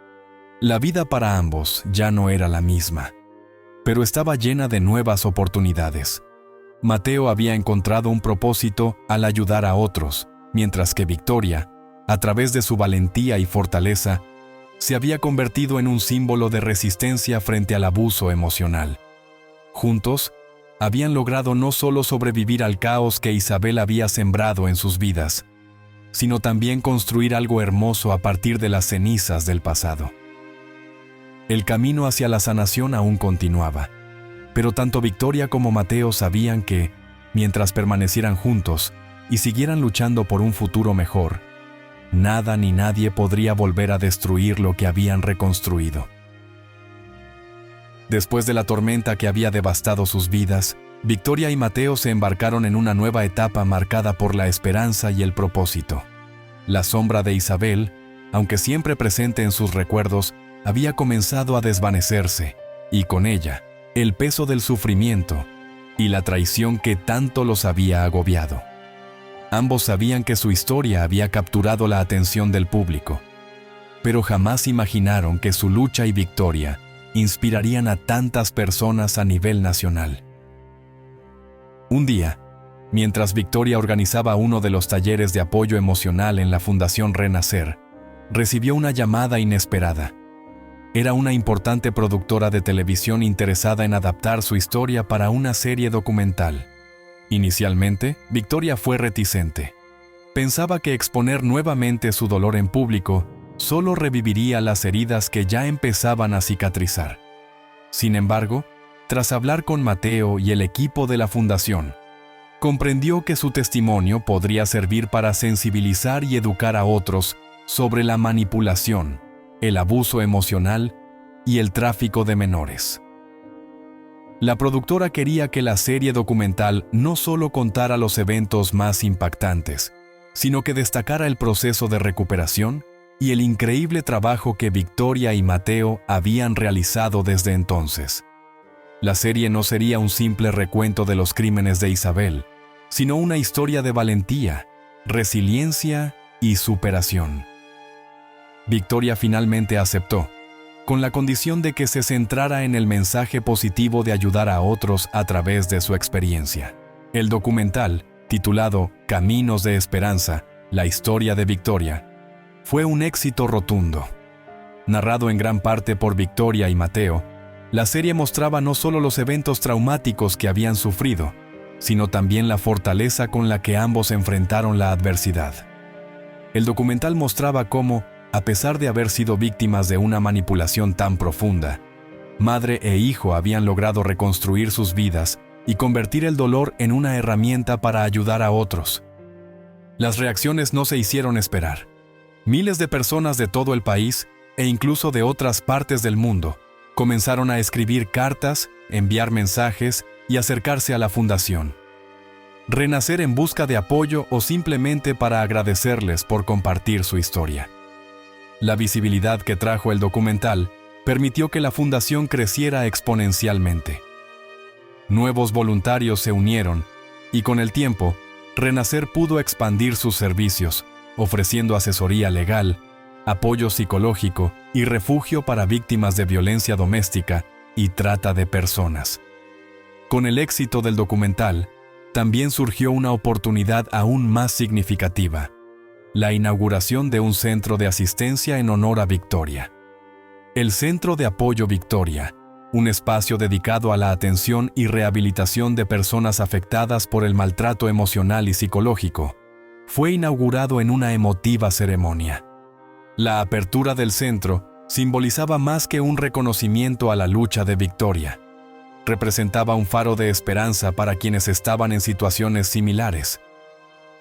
A: La vida para ambos ya no era la misma, pero estaba llena de nuevas oportunidades. Mateo había encontrado un propósito al ayudar a otros, mientras que Victoria, a través de su valentía y fortaleza, se había convertido en un símbolo de resistencia frente al abuso emocional. Juntos, habían logrado no solo sobrevivir al caos que Isabel había sembrado en sus vidas, sino también construir algo hermoso a partir de las cenizas del pasado. El camino hacia la sanación aún continuaba, pero tanto Victoria como Mateo sabían que, mientras permanecieran juntos y siguieran luchando por un futuro mejor, nada ni nadie podría volver a destruir lo que habían reconstruido. Después de la tormenta que había devastado sus vidas, Victoria y Mateo se embarcaron en una nueva etapa marcada por la esperanza y el propósito. La sombra de Isabel, aunque siempre presente en sus recuerdos, había comenzado a desvanecerse, y con ella, el peso del sufrimiento y la traición que tanto los había agobiado. Ambos sabían que su historia había capturado la atención del público, pero jamás imaginaron que su lucha y victoria inspirarían a tantas personas a nivel nacional. Un día, mientras Victoria organizaba uno de los talleres de apoyo emocional en la Fundación Renacer, recibió una llamada inesperada. Era una importante productora de televisión interesada en adaptar su historia para una serie documental. Inicialmente, Victoria fue reticente. Pensaba que exponer nuevamente su dolor en público solo reviviría las heridas que ya empezaban a cicatrizar. Sin embargo, tras hablar con Mateo y el equipo de la fundación, comprendió que su testimonio podría servir para sensibilizar y educar a otros sobre la manipulación, el abuso emocional y el tráfico de menores. La productora quería que la serie documental no solo contara los eventos más impactantes, sino que destacara el proceso de recuperación y el increíble trabajo que Victoria y Mateo habían realizado desde entonces. La serie no sería un simple recuento de los crímenes de Isabel, sino una historia de valentía, resiliencia y superación. Victoria finalmente aceptó, con la condición de que se centrara en el mensaje positivo de ayudar a otros a través de su experiencia. El documental, titulado Caminos de Esperanza, la historia de Victoria, fue un éxito rotundo. Narrado en gran parte por Victoria y Mateo, la serie mostraba no solo los eventos traumáticos que habían sufrido, sino también la fortaleza con la que ambos enfrentaron la adversidad. El documental mostraba cómo, a pesar de haber sido víctimas de una manipulación tan profunda, madre e hijo habían logrado reconstruir sus vidas y convertir el dolor en una herramienta para ayudar a otros. Las reacciones no se hicieron esperar. Miles de personas de todo el país, e incluso de otras partes del mundo, comenzaron a escribir cartas, enviar mensajes y acercarse a la fundación. Renacer en busca de apoyo o simplemente para agradecerles por compartir su historia. La visibilidad que trajo el documental permitió que la fundación creciera exponencialmente. Nuevos voluntarios se unieron y con el tiempo, Renacer pudo expandir sus servicios, ofreciendo asesoría legal, apoyo psicológico y refugio para víctimas de violencia doméstica y trata de personas. Con el éxito del documental, también surgió una oportunidad aún más significativa: la inauguración de un centro de asistencia en honor a Victoria. El Centro de Apoyo Victoria, un espacio dedicado a la atención y rehabilitación de personas afectadas por el maltrato emocional y psicológico, fue inaugurado en una emotiva ceremonia. La apertura del centro simbolizaba más que un reconocimiento a la lucha de Victoria. Representaba un faro de esperanza para quienes estaban en situaciones similares.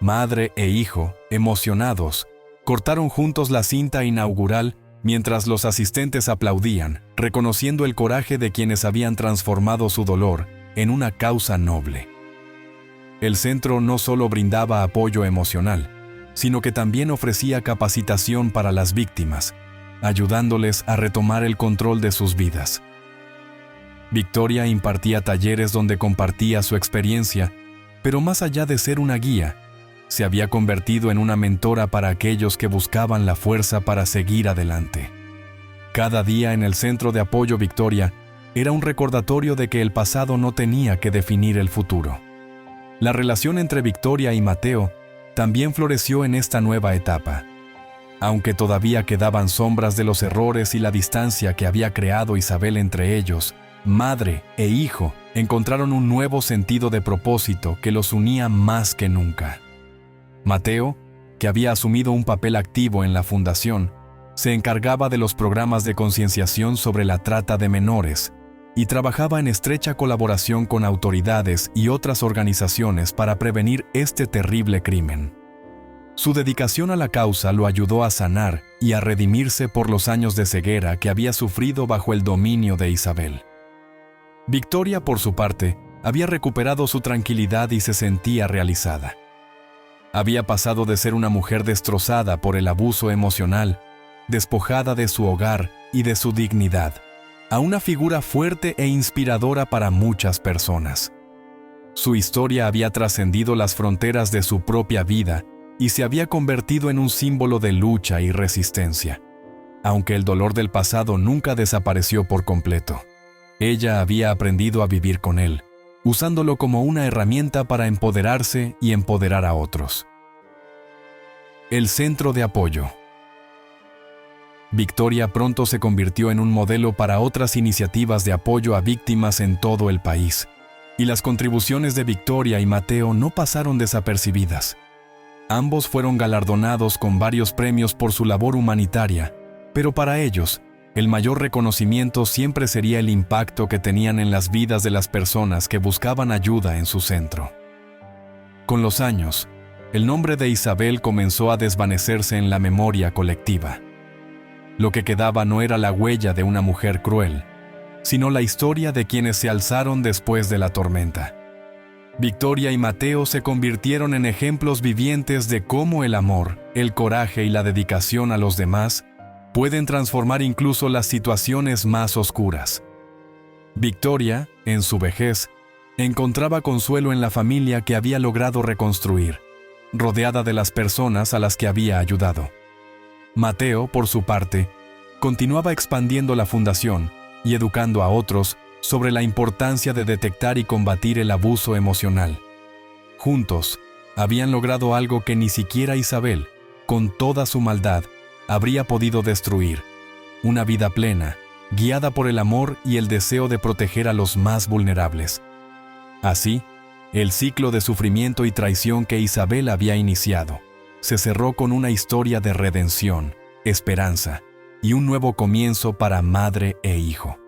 A: Madre e hijo, emocionados, cortaron juntos la cinta inaugural mientras los asistentes aplaudían, reconociendo el coraje de quienes habían transformado su dolor en una causa noble. El centro no solo brindaba apoyo emocional, sino que también ofrecía capacitación para las víctimas, ayudándoles a retomar el control de sus vidas. Victoria impartía talleres donde compartía su experiencia, pero más allá de ser una guía, se había convertido en una mentora para aquellos que buscaban la fuerza para seguir adelante. Cada día en el Centro de Apoyo Victoria era un recordatorio de que el pasado no tenía que definir el futuro. La relación entre Victoria y Mateo también floreció en esta nueva etapa. Aunque todavía quedaban sombras de los errores y la distancia que había creado Isabel entre ellos, madre e hijo encontraron un nuevo sentido de propósito que los unía más que nunca. Mateo, que había asumido un papel activo en la fundación, se encargaba de los programas de concienciación sobre la trata de menores y trabajaba en estrecha colaboración con autoridades y otras organizaciones para prevenir este terrible crimen. Su dedicación a la causa lo ayudó a sanar y a redimirse por los años de ceguera que había sufrido bajo el dominio de Isabel. Victoria, por su parte, había recuperado su tranquilidad y se sentía realizada. Había pasado de ser una mujer destrozada por el abuso emocional, despojada de su hogar y de su dignidad, a una figura fuerte e inspiradora para muchas personas. Su historia había trascendido las fronteras de su propia vida y se había convertido en un símbolo de lucha y resistencia. Aunque el dolor del pasado nunca desapareció por completo, ella había aprendido a vivir con él, usándolo como una herramienta para empoderarse y empoderar a otros. El Centro de Apoyo. Victoria pronto se convirtió en un modelo para otras iniciativas de apoyo a víctimas en todo el país, y las contribuciones de Victoria y Mateo no pasaron desapercibidas. Ambos fueron galardonados con varios premios por su labor humanitaria, pero para ellos, el mayor reconocimiento siempre sería el impacto que tenían en las vidas de las personas que buscaban ayuda en su centro. Con los años, el nombre de Isabel comenzó a desvanecerse en la memoria colectiva. Lo que quedaba no era la huella de una mujer cruel, sino la historia de quienes se alzaron después de la tormenta. Victoria y Mateo se convirtieron en ejemplos vivientes de cómo el amor, el coraje y la dedicación a los demás pueden transformar incluso las situaciones más oscuras. Victoria, en su vejez, encontraba consuelo en la familia que había logrado reconstruir, rodeada de las personas a las que había ayudado. Mateo, por su parte, continuaba expandiendo la fundación y educando a otros sobre la importancia de detectar y combatir el abuso emocional. Juntos, habían logrado algo que ni siquiera Isabel, con toda su maldad, habría podido destruir: una vida plena, guiada por el amor y el deseo de proteger a los más vulnerables. Así, el ciclo de sufrimiento y traición que Isabel había iniciado se cerró con una historia de redención, esperanza y un nuevo comienzo para madre e hijo.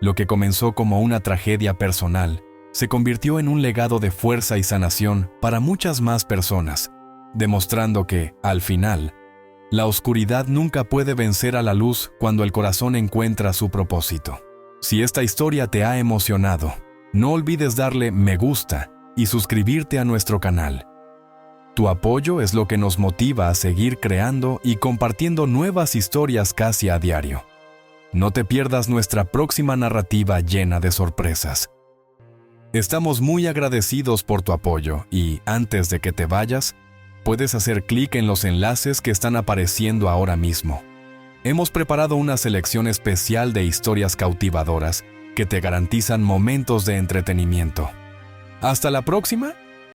A: Lo que comenzó como una tragedia personal se convirtió en un legado de fuerza y sanación para muchas más personas, demostrando que, al final, la oscuridad nunca puede vencer a la luz cuando el corazón encuentra su propósito. Si esta historia te ha emocionado, no olvides darle me gusta y suscribirte a nuestro canal. Tu apoyo es lo que nos motiva a seguir creando y compartiendo nuevas historias casi a diario. No te pierdas nuestra próxima narrativa llena de sorpresas. Estamos muy agradecidos por tu apoyo y, antes de que te vayas, puedes hacer clic en los enlaces que están apareciendo ahora mismo. Hemos preparado una selección especial de historias cautivadoras que te garantizan momentos de entretenimiento. ¡Hasta la próxima!